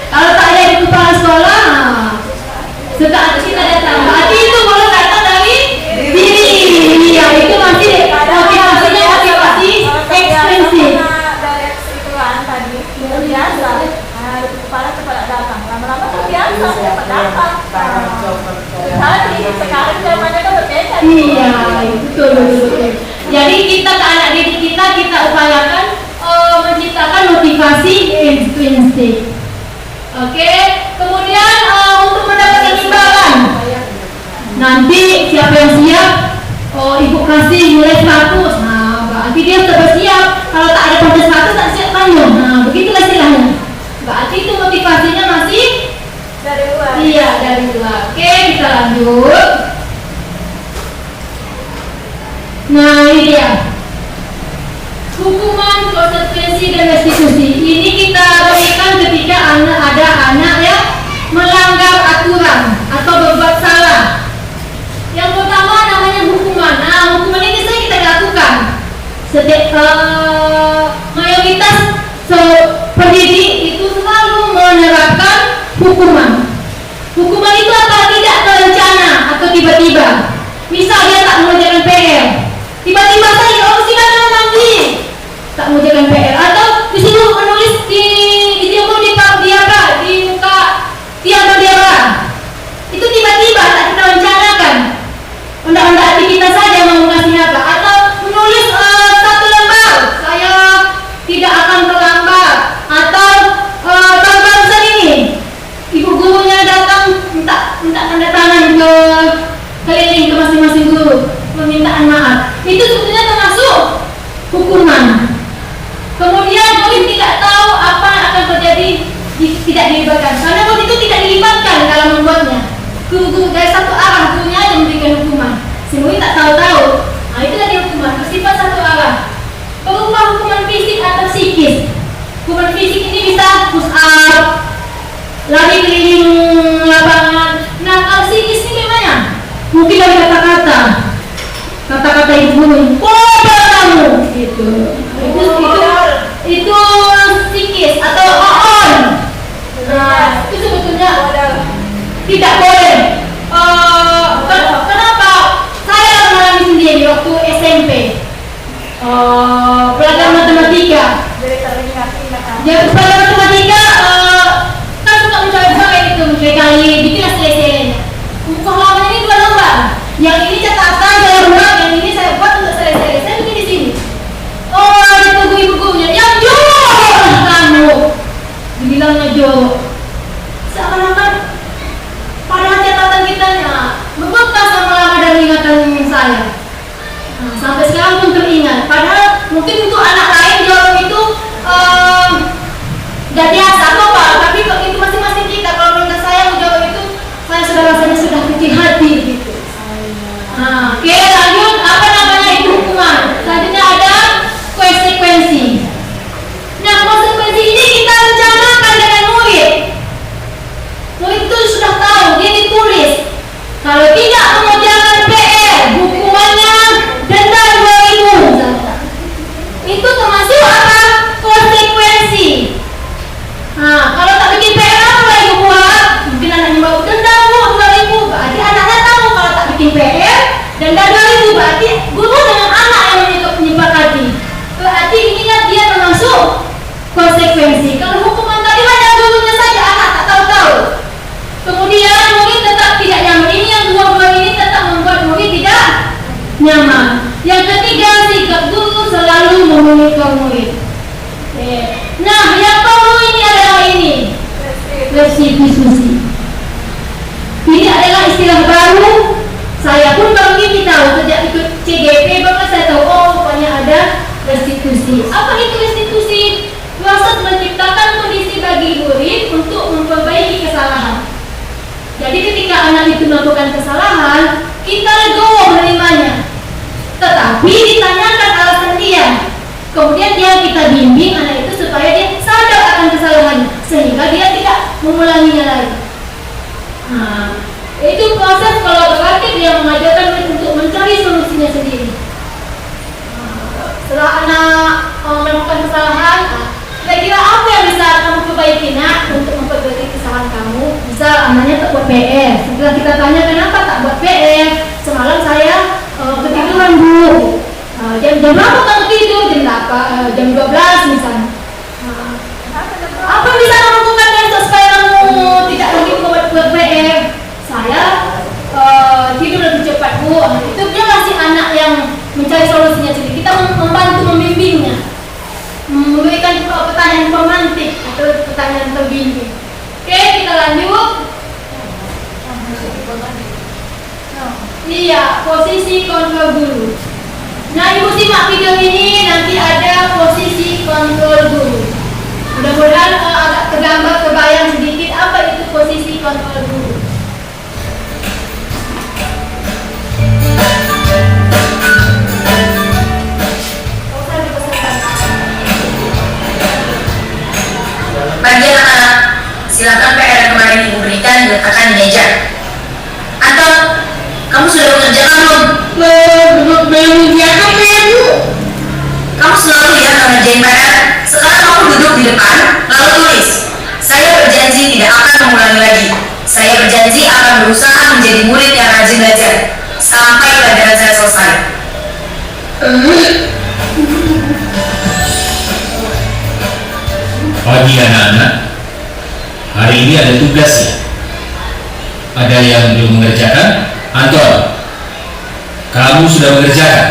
kalau tak ada ibu kepala sekolah, sesaat kita datang. Berarti itu kalau datang dari diri. Iya, itu masih motivasinya motivasi ekstensif. Dari situan tadi biasa. Nah, kepala cepat datang. Lama-lama terbiasa cepat datang. Tadi sekarang zamannya kan berbeda. Iya, betul. Jadi kita ke anak didik kita upayakan menciptakan motivasi intrinsik. Oke, kemudian untuk mendapatkan imbalan, nanti siapa yang siap, ibu kasih nilai 100. Nah, berarti dia sudah bersiap. Kalau tak ada pada 100 tak siap tanggung. Nah, begitulah istilahnya. Berarti itu motivasinya masih Dari luar. iya, dari luar. Oke, kita lanjut. Nah, ini dia. Hukuman, konsekuensi, dan restitusi. Ini kita berikan ketika ada anak yang melanggar aturan atau berbuat salah. Yang pertama namanya hukuman. Nah, hukuman ini saya kita lakukan. Mayoritas pendidik itu selalu menerapkan hukuman. Hukuman itu apa? Tidak terencana atau tiba-tiba. Misal dia tak mengerjakan PR, tiba-tiba saya silakan mandi, tak mengerjakan PR, atau disuruh menulis di muka tiang bendera. Itu tiba-tiba tak kita rencanakan. Undang-undang hati kita saja mau mengasih apa, atau menulis satu lembar saya tidak akan terlambat, atau tahun barusan ini ibu gurunya datang minta tanda tangan ke keliling ke masing-masing guru permintaan maaf. Itu sebetulnya termasuk hukuman. Kemudian murid tidak tahu apa yang akan terjadi tidak dilibatkan, karena murid itu tidak dilibatkan dalam membuatnya. Guru dari satu arah gurunya yang memberikan hukuman, si murid tak tahu-tahu. Nah, itu tadi hukuman bersifat satu arah. Berupa hukuman fisik atau psikis. Hukuman fisik ini bisa push up, lari keliling lapangan. Nah, kalau psikis ini gimana? Mungkin dari kata-kata ibu guru, kamu gitu. Itu psikis atau on. Nah, itu sebetulnya tidak boleh. Kenapa? Saya mengalami sendiri waktu SMP. Belajar matematika. Ya, belajar matematika kan suka mencoba kayak gitu, kali bikin selesai-selesainya. Muka halaman ini 2 lembar. Yang ini catatan saya buat, yang ini saya buat untuk selesai. Saya bikin di sini. Ditunggu ibu gurunya, yang jorok kamu. Dibilangnya jorok. Seakan-akan padahal catatan kitanya membekas lama-lama dari ingatan saya. Nah, sampai sekarang pun teringat. Padahal mungkin untuk anak lain jorok itu gak biasa apa, tapi itu masing-masing kita. Kalau menurut saya jorok itu saya sudah rasanya sudah kecil hati gitu. Nah, oke, lanjut. Apa namanya itu hukuman? Selanjutnya ada konsekuensi. Nah, konsekuensi ini kita rencanakan dengan murid. Murid itu sudah tahu, dia ditulis. Kalau tidak mengerjakan PR, hukumannya denda 2.000. Itu termasuk apa? Konsekuensi. Nah, kalau tak bikin PR apa yang ibu buat? Mungkin anaknya bawa denda 2.000. Berarti anaknya tahu kalau tak bikin PR denda 2.000. Berarti guru dengan anak yang menyepakati. Berarti inilah dia termasuk konsekuensi. Kalau hukuman tadi hanya gurunya saja, anak tak tahu-tahu. Kemudian murid tetap tidak nyaman. Ini yang dua-dua ini tetap membuat murid tidak nyaman. Yang ketiga, sikap guru selalu memonitor murid. Nah, yang perlu ini adalah ini restitusi. Ini adalah istilah baru. Saya pun baru ini tahu sejak ikut CGP buat PR. Setelah kita tanya kenapa tak buat PR, semalam saya ketiduran Bu. Jam berapa kamu tidur? Jam 12 misalnya. Apa yang bisa kamu lakukan besok supaya kamu tidak lagi buat PR? Saya tidur lebih cepat Bu. Itu dia masih anak yang mencari solusinya sendiri. Kita membantu membimbingnya, memberikan pertanyaan pemantik atau pertanyaan terbimbing. Oke, kita lanjut. Iya, posisi kontrol guru. Nah, Ibu simak video ini, nanti ada posisi kontrol guru. Mudah-mudahan agak tergambar, terbayang sedikit apa itu posisi kontrol guru. Bagi anak-anak, silakan PR yang kemarin Ibu berikan diletakkan di meja. Atau kamu sudah mengerjakan belum? Belum mengerjakan ya Bu. Kamu selalu ya mengerjain PR. Sekarang kamu duduk di depan, lalu tulis. Saya berjanji tidak akan mengulangi lagi. Saya berjanji akan berusaha menjadi murid yang rajin belajar sampai pelajaran saya selesai. Pagi anak-anak, hari ini ada tugas ya. Ada yang belum mengerjakan? Anton, kamu sudah mengerjakan?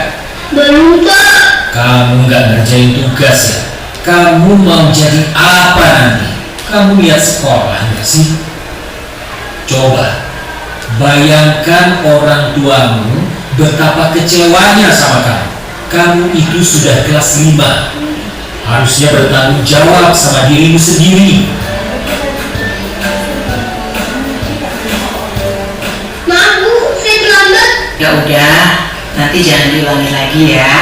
Belum Pak. Kamu nggak ngerjain tugas ya? Kamu mau jadi apa nanti? Kamu lihat sekolah nggak sih? Coba bayangkan orang tuamu betapa kecewanya sama kamu. Kamu itu sudah kelas 5, harusnya bertanggung jawab sama dirimu sendiri. Maaf Bu, saya terlambat. Ya udah, nanti jangan diulangi lagi ya.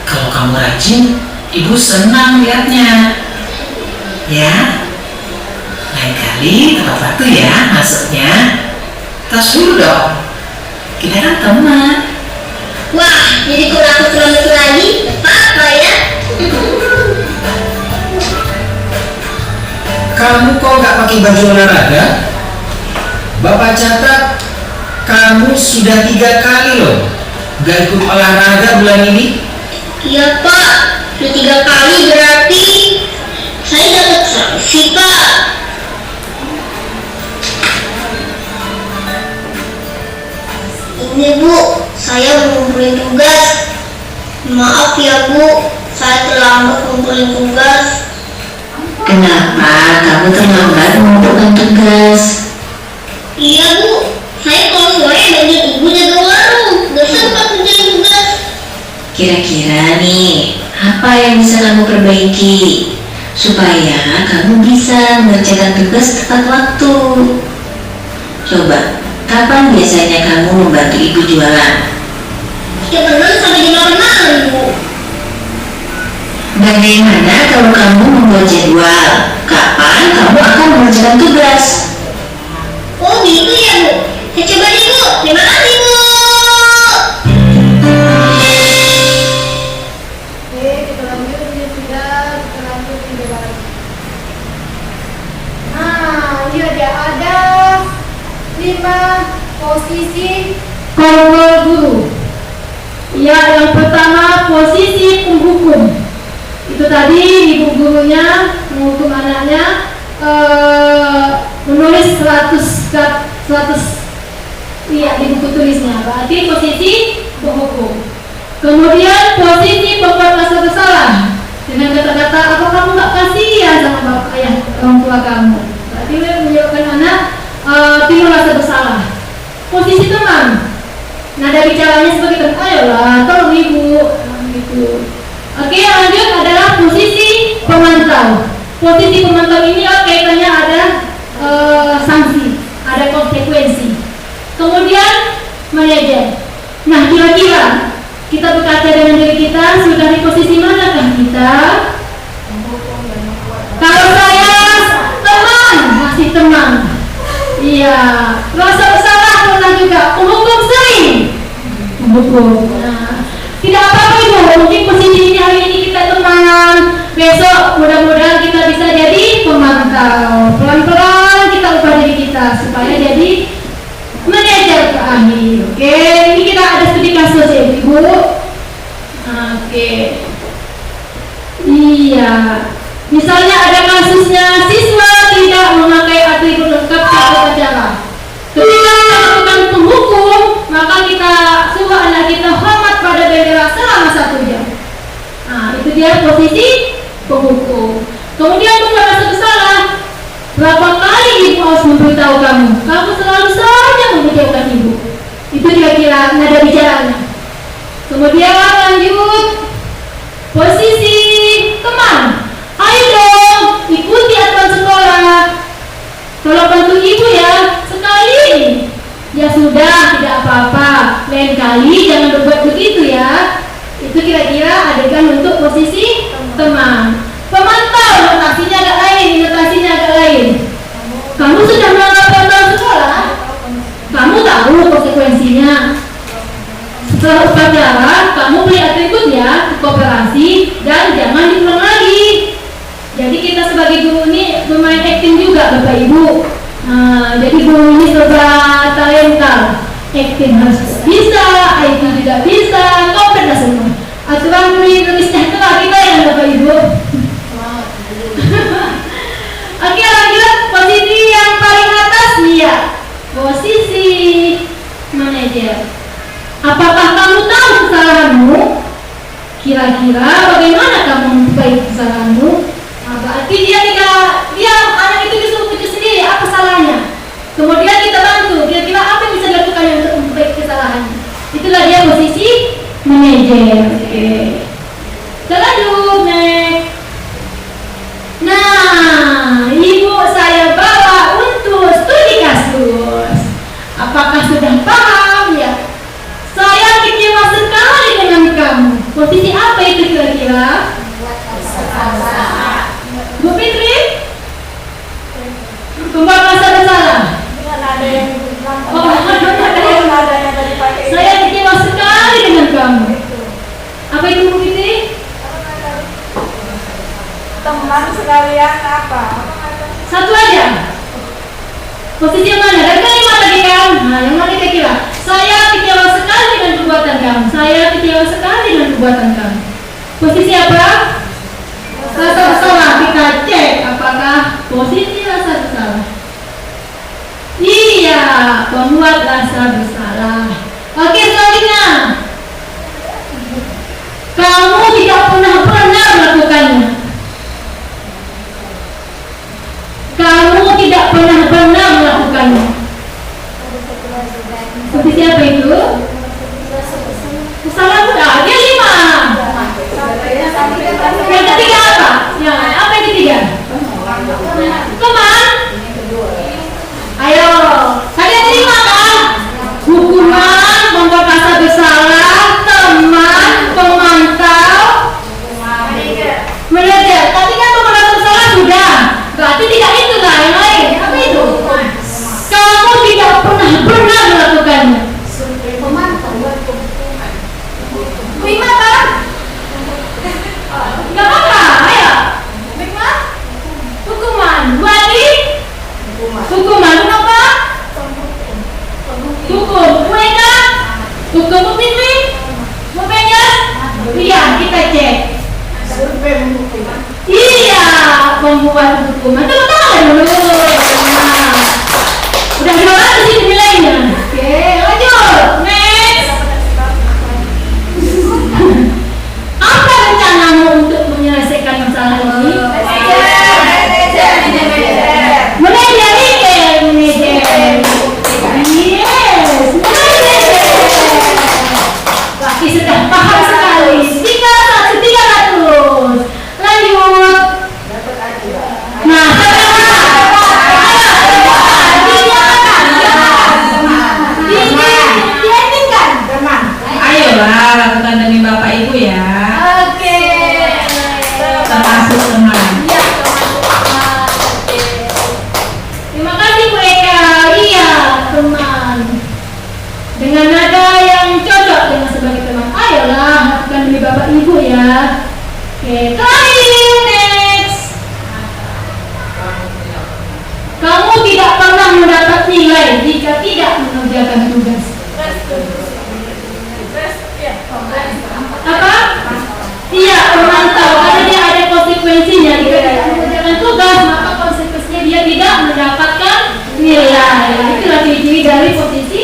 Kalau kamu rajin, Ibu senang lihatnya. Ya, lain kali tepat waktu ya masuknya. Tas dulu dong. Kita kan teman. Wah, jadi kalau aku terlambat lagi, apa ya? Kamu kok nggak pakai baju olahraga? Bapak catat kamu sudah 3 kali loh nggak ikut olahraga bulan ini. Iya Pak, sudah 3 kali berarti saya dapat sanksi Pak. Ini Bu, saya mengumpulin tugas. Maaf ya Bu, saya terlambat mengumpulin tugas. Kenapa kamu terlambat mengumpulkan tugas? Iya Bu, saya kalau sore banyak Ibu jaga warung, gak sempat kerjain tugas. Kira-kira nih, apa yang bisa kamu perbaiki supaya kamu bisa mengerjakan tugas tepat waktu? Coba, kapan biasanya kamu membantu Ibu jualan? Setiap benar sampai jam 8 malam Bu. Bagaimana kalau kamu membuat jadwal? Kapan kamu akan mengerjakan tugas? Oh gitu ya Bu, saya coba deh Bu, terima kasih Bu. Oke, kita lanjut. Ini sudah, kita lanjut video baru. Nah, ini ada 5 posisi kontrol guru. Ya, yang pertama posisi penghukum. Itu tadi ibu gurunya menghukum anaknya menulis 100 iya di buku tulisnya, berarti posisi penghukum. Kemudian posisi pembuat rasa bersalah dengan kata-kata apa kamu nggak kasihan sama bapak ayah orang tua kamu, berarti menyebabkan anak timbul rasa bersalah. Posisi teman, nada bicaranya sebagai teman, ayolah tolong ibu gitu. Oke, lanjut adalah posisi pemantau. Posisi pemantau ini kaitannya ada sanksi, ada konsekuensi. Kemudian manajer. Nah, kira-kira kita berkaca dengan diri kita, sudah di posisi manakah kita? Kalau saya teman, masih teman. Iya, rasa bersalah pernah juga. Penghukum sering. Penghukum. Nah, tidak apa-apa Ibu, mungkin posisi ini hari ini kita teman, besok mudah-mudahan kita bisa jadi pemantau. Pelan-pelan kita ubah diri kita. supaya jadi manajer terakhir. Oke, ini kita ada studi kasus ya Ibu. Oke. Iya. Misalnya ada kasusnya siswa tidak memakai atribut lengkap saat upacara. Ketika kita lakukan penghukum, maka kita suruh anak kita hormat pada bendera selama 1 jam. Nah, itu dia posisi penghukum. Kemudian kamu merasa bersalah. Berapa kali ibu harus memberitahu kamu? Kamu selalu saja mengecewakan ibu. Itu kira-kira nada bicaranya. Kemudian lanjut posisi teman. Ayo dong, ikuti aturan sekolah. Tolong bantu ibu ya, sekali ini. Ya sudah, tidak apa-apa. Lain kali jangan berbuat begitu ya. Itu kira-kira adegan untuk posisi teman. Pemantau, notasinya agak lain. Kamu sudah melanggar peraturan sekolah? Kamu tahu konsekuensinya. Setelah upacara, kamu beli atribut ya, kooperasi, dan jangan diulang lagi. Jadi kita sebagai guru ini bermain acting juga Bapak Ibu. Nah, jadi guru ini serba talenta. Acting harus bisa, IT juga bisa, kompeten semua. Aturan tulis sejahtera kita ya Bapak Ibu. Oke, lanjut posisi yang paling atas dia. Posisi manajer. Apakah kamu tahu kesalahanmu? Kira-kira bagaimana kamu memperbaiki kesalahanmu? Nah, berarti dia anak itu disuruh pikir sendiri apa salahnya. Kemudian kita bantu. Kira-kira apa yang bisa dilakukan untuk memperbaiki kesalahannya? Itulah dia posisi manajer. Oke. Kita lanjut next. Nah, ibu saya bawa untuk studi kasus. Apakah sudah paham ya? Saya kecewa sekali dengan kamu. Posisi apa itu kira-kira? Bu Fitri? Membuat rasa bersalah. Saya kecewa sekali dengan kamu. Apa itu Bu Fitri? Teman sekalian apa? Satu aja. Posisi yang mana? Dari kalimat tadi kan? Nah, yang mana kira-kira? Saya kecewa sekali dengan perbuatan kamu. Saya kecewa sekali dengan perbuatan kamu. Posisi apa? Rasa bersalah. Kita cek apakah posisi rasa bersalah. Iya, membuat rasa bersalah. Oke, selanjutnya. Kamu tidak pernah melakukannya. Kamu tidak pernah melakukannya. Posisi apa itu? Kesalahan mudah. Dia 5. Yang ketiga apa? Apa yang ketiga? Teman. Ayo, kalian terima kan? Hukuman, membuat rasa bersalah, teman, pemantau, manajer. Tadi kan membuat rasa bersalah sudah. Berarti tidak itulah yang lain. Apa itu? Kamu tidak pernah melakukannya. Terima kan? Gak apa-apa, ayo. Terima? Hukuman. Berarti? Hukuman apa? Hukum. Mereka? Hukum Bu Fitri? Bu Penyas? Iya, kita cek. Iya, membuat hukuman. Tepuk tangan dulu. Nah, udah berapa sih nilainya? Oke, lanjut. Next. Apa rencanamu untuk menyelesaikan masalah ini? Manajer. Yes, manajer. Laki sudah paham sekali. 300. Lanjut. Nah, Ayolah, lakukan demi Bapak Ibu ya. oke. Termasuk teman. Iya, teman-teman. Oke. Terima kasih Bu Eka. Iya, teman. Dengan nada yang cocok dengan sebagai teman. Ayolah, lakukan demi Bapak Ibu ya. Oke, terakhir next. Kamu tidak pernah mendapat nilai jika tidak mengerjakan tugas. Apa? Iya, memantau karena dia ada konsekuensinya. Jika tidak mengerjakan tugas, maka konsekuensinya dia tidak mendapatkan nilai. Itulah ciri-ciri dari posisi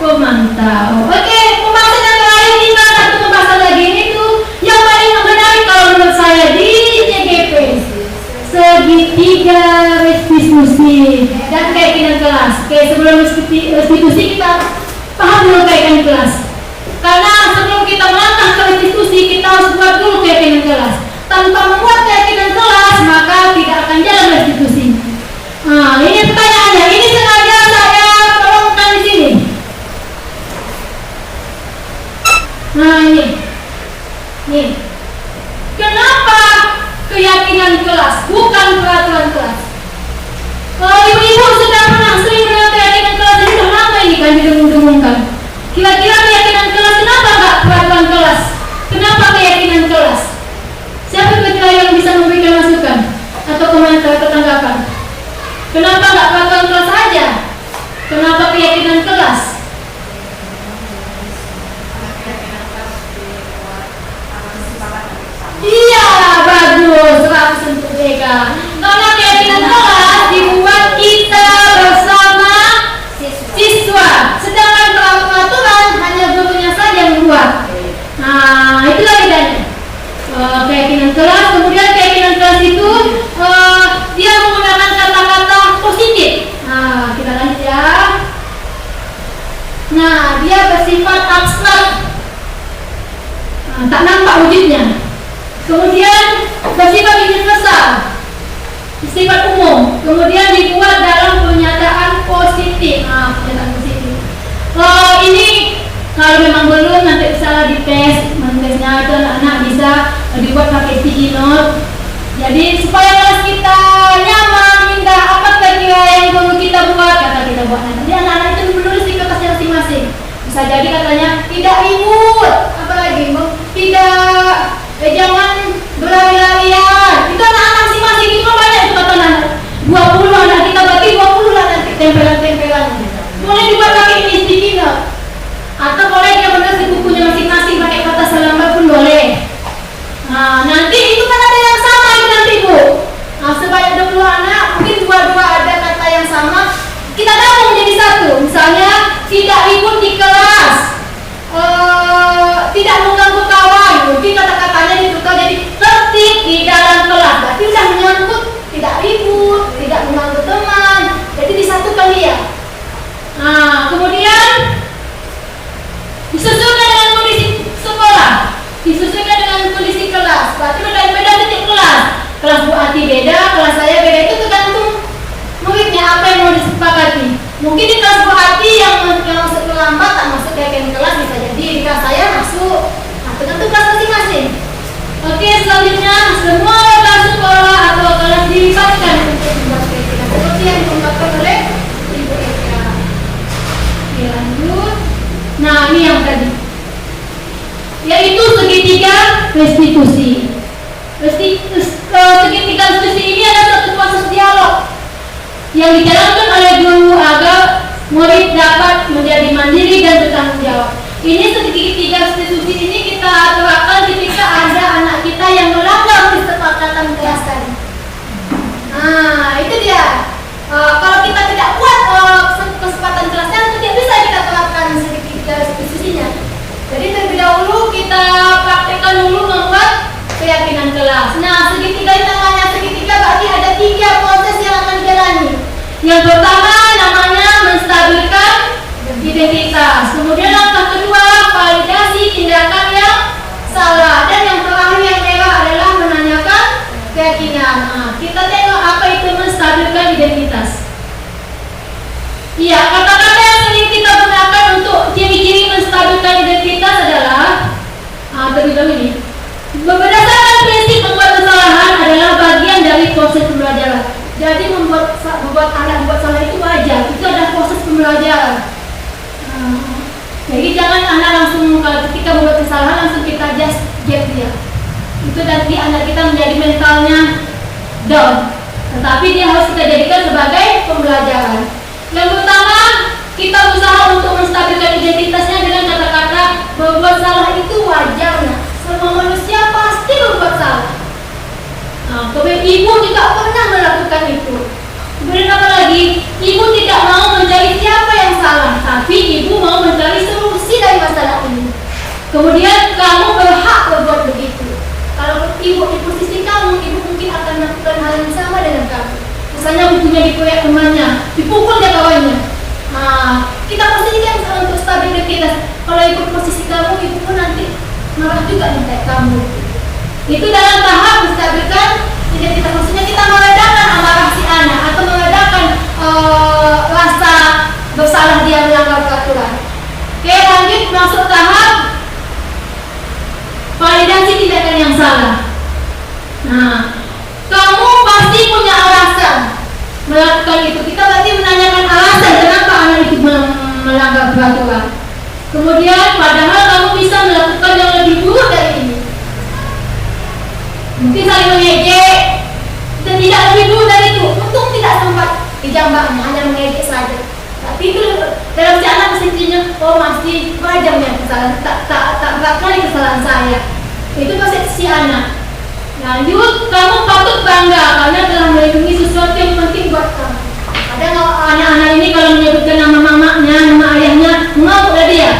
pemantau. Oke, pembahasan yang lain kita satu pembahasan lagi itu yang paling menarik kalau menurut saya di CGP, segitiga restitusi dan keyakinan kelas. Oke, sebelum restitusi kita paham dulu keyakinan kelas. Karena sebelum kita melangkah ke restitusi, kita harus buat dulu keyakinan kelas. Tanpa membuat keyakinan kelas, maka tidak akan jalan restitusi. Nah, ini pertanyaannya. Ini sengaja saya tolongkan di sini. Nah, ini. Kenapa keyakinan kelas, bukan peraturan kelas? Ibu-ibu sudah pernah sering mendengar keyakinan kelas ini, sudah lama ini kan didengung-dengungkan. Kira-kira keyakinan kelas kenapa enggak peraturan kelas? Kenapa keyakinan kelas? Siapa kira-kira yang bisa memberikan masukan atau komentar atau tanggapan? Kenapa enggak peraturan kelas saja? Kenapa keyakinan kelas? Iya, bagus, 100 untuk BK. Karena keyakinan kelas dibuat kita bersama siswa, sedangkan peraturan hanya gurunya saja yang membuat. Nah, itulah bedanya. Keyakinan kelas, kemudian keyakinan kelas itu dia menggunakan kata-kata positif. Nah, kita lanjut ya. Nah, dia bersifat abstrak, tak nampak wujudnya. Kemudian bersifat universal, bersifat umum. Kemudian dibuat dalam pernyataan positif. Pernyataan positif. Ini kalau memang belum, nanti bisa dites. Mentesnya itu anak-anak bisa dibuat pakai sticky note. Jadi supaya kelas kita nyaman, indah, apa kira-kira yang perlu kita buat, kata kita buat. Nanti anak-anak itu menulis di kertasnya masing-masing. Bisa jadi katanya tidak ribut, apalagi tidak. Jangan berlari-larian. Itu anak-anak masing-masing itu banyak itu kata anak. 20 anak kita bagi 20 lah nanti tempelan-tempelan. Boleh dibuat pakai sticky note. Atau boleh dia menulis di bukunya masing-masing pakai kata selambat pun boleh. Nah, nanti itu kan ada yang sama itu nanti Bu. Nah, sebanyak 20 anak, mungkin dua-dua ada kata yang sama. Kita gabung menjadi satu. Misalnya tidak ribut di kelas. Tidak mengganggu kawan, mungkin kata-katanya ditukar jadi tertib di dalam kelas. Berarti sudah menyangkut tidak ribut, tidak mengganggu teman. Jadi disatukan dia. Nah, kemudian disesuaikan dengan kondisi sekolah, disesuaikan dengan kondisi kelas. Berarti beda titik kelas. Kelas Bu Ati beda, kelas saya beda. Itu tergantung muridnya apa yang mau disepakati. Mungkin di kelas Bu Ati yang masuk terlambat tak masuk keyakinan kelas, bisa jadi di kelas saya masuk. Nah, tergantung kelas masing-masing. Oke, selanjutnya semua kelas sekolah atau kelas dilibatkan untuk membuat keyakinan seperti yang diungkapkan oleh Ibu Eka. Oke, lanjut. Nah, ini yang tadi, yaitu segitiga restitusi. Segitiga restitusi ini adalah suatu proses dialog yang dijalankan oleh guru agar murid dapat menjadi mandiri dan bertanggung jawab. Ini segitiga restitusi ini kita terapkan ketika ada anak kita yang melanggar kesepakatan kelas tadi. Nah, itu dia. Kalau kita tidak buat kesepakatan kelasnya, tidak bisa kita terapkan segitiga restitusinya. Jadi terlebih dahulu kita praktekkan dulu membuat keyakinan kelas. Nah, segitiga ini namanya segitiga, berarti ada 3 proses yang akan dijalani. Yang pertama namanya menstabilkan identitas. Kemudian langkah kedua, validasi tindakan yang salah. Dan yang terakhir yang merah adalah menanyakan keyakinan. Nah, kita tengok apa itu menstabilkan identitas. Iya, kata-kata yang sering kita gunakan untuk ciri-ciri menstabilkan identitas adalah ini. Berdasarkan prinsip membuat kesalahan adalah bagian dari proses pembelajaran. Jadi membuat anak buat salah itu wajar. Itu adalah proses pembelajaran. Jadi jangan anak langsung ketika membuat kesalahan langsung kita just get dia. Itu nanti anak kita menjadi mentalnya down. tetapi dia harus kita jadikan sebagai pembelajaran. Yang pertama, kita usaha untuk menstabilkan identitasnya dengan kata-kata berbuat salah itu wajarnya. Semua manusia pasti berbuat salah. Kemudian ibu tidak pernah melakukan itu. Kemudian apa lagi? Ibu tidak mau mencari siapa yang salah, tapi ibu mau mencari solusi dari masalah ini. Kemudian kamu berhak berbuat begitu. Kalau ibu di posisi kamu, ibu mungkin akan melakukan hal yang sama dengan kamu. Misalnya bukunya dikoyak temannya, dipukul dia kawannya. Kita posisikan untuk stabilitas. Kalau ibu posisi kamu, ibu pun nanti marah juga nih kayak kamu. Itu dalam tahap menstabilkan identitas. Maksudnya kita meredakan amarah si anak atau meredakan rasa bersalah dia melanggar peraturan. Oke, lanjut masuk tahap validasi tindakan yang salah. Kamu pasti punya alasan melakukan itu. Kita berarti menanyakan alasan kenapa anak itu melanggar peraturan. Kemudian padahal kamu bisa melakukan yang lebih buruk dari ini. Mungkin saling mengejek dan tidak lebih buruk dari itu. Untung tidak sempat dijambaknya, hanya mengejek saja. Tapi itu dalam anak mestinya, oh masih wajarnya kesalahan, tak berat kali kesalahan saya. Itu persepsi anak. Lanjut, kamu patut bangga karena telah melindungi sesuatu yang penting buat kamu. Kadang anak-anak ini kalau menyebutkan nama mamanya, nama ayahnya, mengamuklah dia.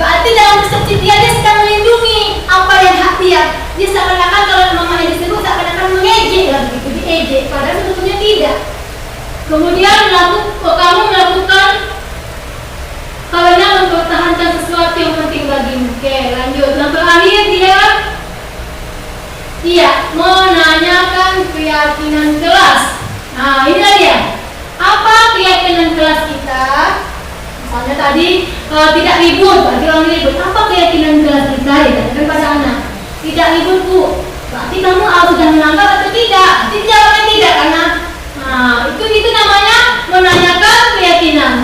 Berarti dalam persepsi dia sedang melindungi apa yang hak dia. Dia seakan-akan kalau mamanya disebut seakan-akan mengejek lah begitu, diejek. Padahal sebetulnya tidak. Kemudian kamu melakukan karena mempertahankan sesuatu yang penting bagimu. Oke, lanjut. Yang terakhir dia menanyakan keyakinan kelas. Inilah dia. Apa keyakinan kelas kita? Misalnya tadi tidak ribut, berarti orang ribut. Apa keyakinan kelas kita? Dikatakan pada anak. Tidak ribut, Bu. Berarti kamu sudah melanggar atau tidak? Dijawabnya tidak karena itu namanya menanyakan keyakinan.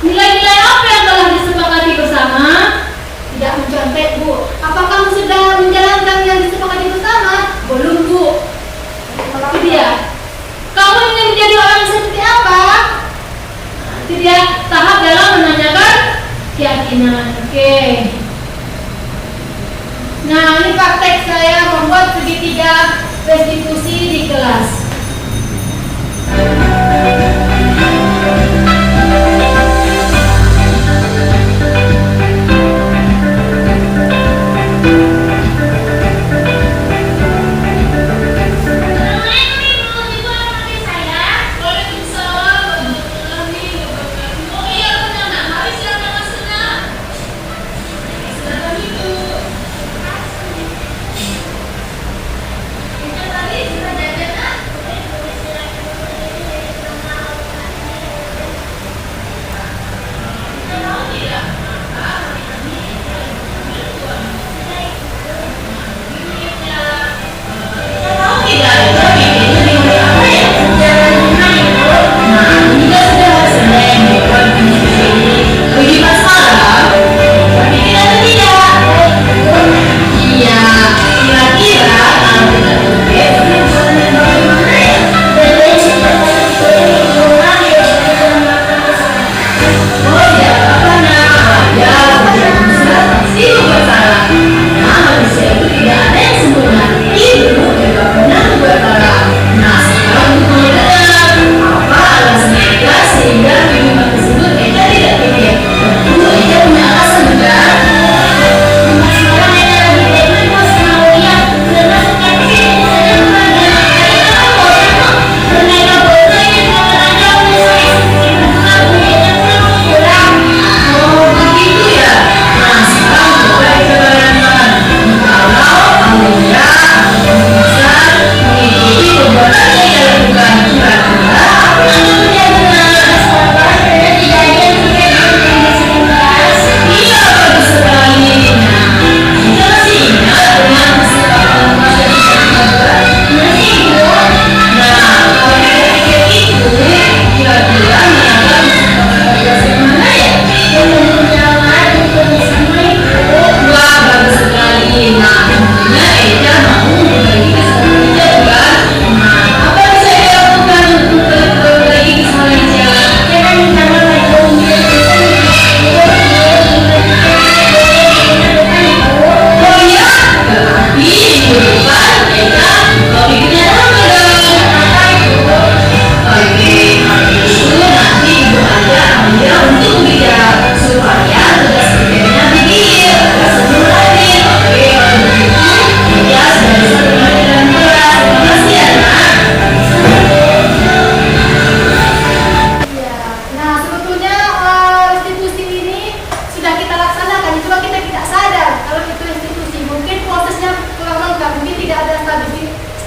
Nilai-nilai apa yang telah disepakati bersama? Tidak mencontek, Bu. Apakah kamu sudah menjalankan yang disepakati bersama? Belum, Bu. Itu dia. Kamu ingin menjadi orang seperti apa? Itu dia tahap dalam menanyakan keyakinan. Oke. Nah, ini praktek saya membuat segitiga restitusi di kelas.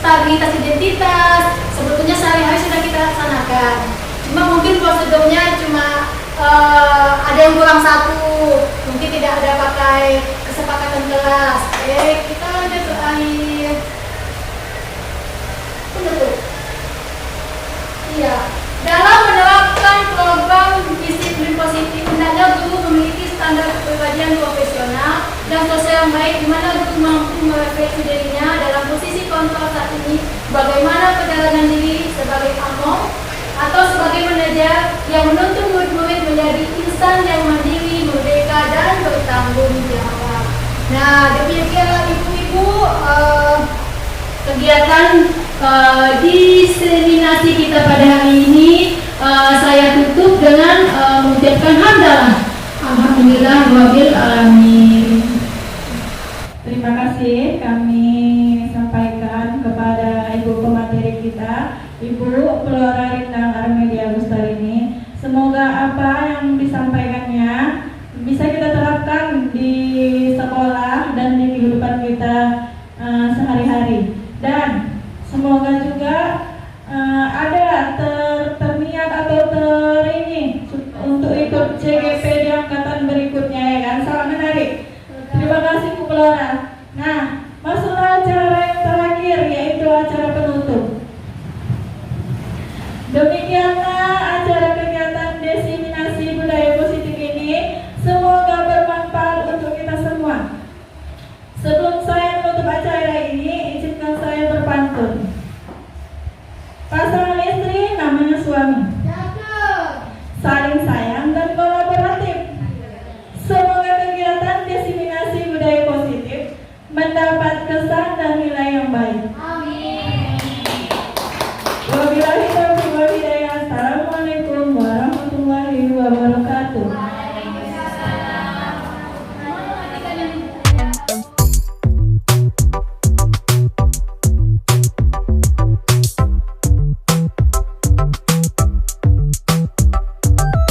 stabilitas identitas sebetulnya sehari-hari sudah kita laksanakan. Cuma mungkin prosedurnya cuma ada yang kurang satu, mungkin tidak ada pakai kesepakatan kelas. Kita lanjut ke akhir. Betul. Iya. Dalam menerapkan program disiplin positif, hendaknya guru memiliki standar kepribadian profesional dan sosial yang baik, di mana guru mampu merefleksi dirinya dalam posisi kontrol saat ini, bagaimana perjalanan diri sebagai among atau sebagai manajer yang menuntun murid-murid menjadi insan yang mandiri, merdeka, dan bertanggung jawab. Nah, demikianlah ibu-ibu kegiatan diseminasi kita pada hari ini. Saya tutup dengan mengucapkan hamdalah. Alhamdulillah rabbil alamin. Terima kasih kami sampaikan kepada Ibu pemateri kita, Ibu Flora Rindang Armedia Gustarini. Semoga apa yang disampaikannya bisa kita terapkan di sekolah dan di kehidupan kita sehari-hari. Dan semoga juga ada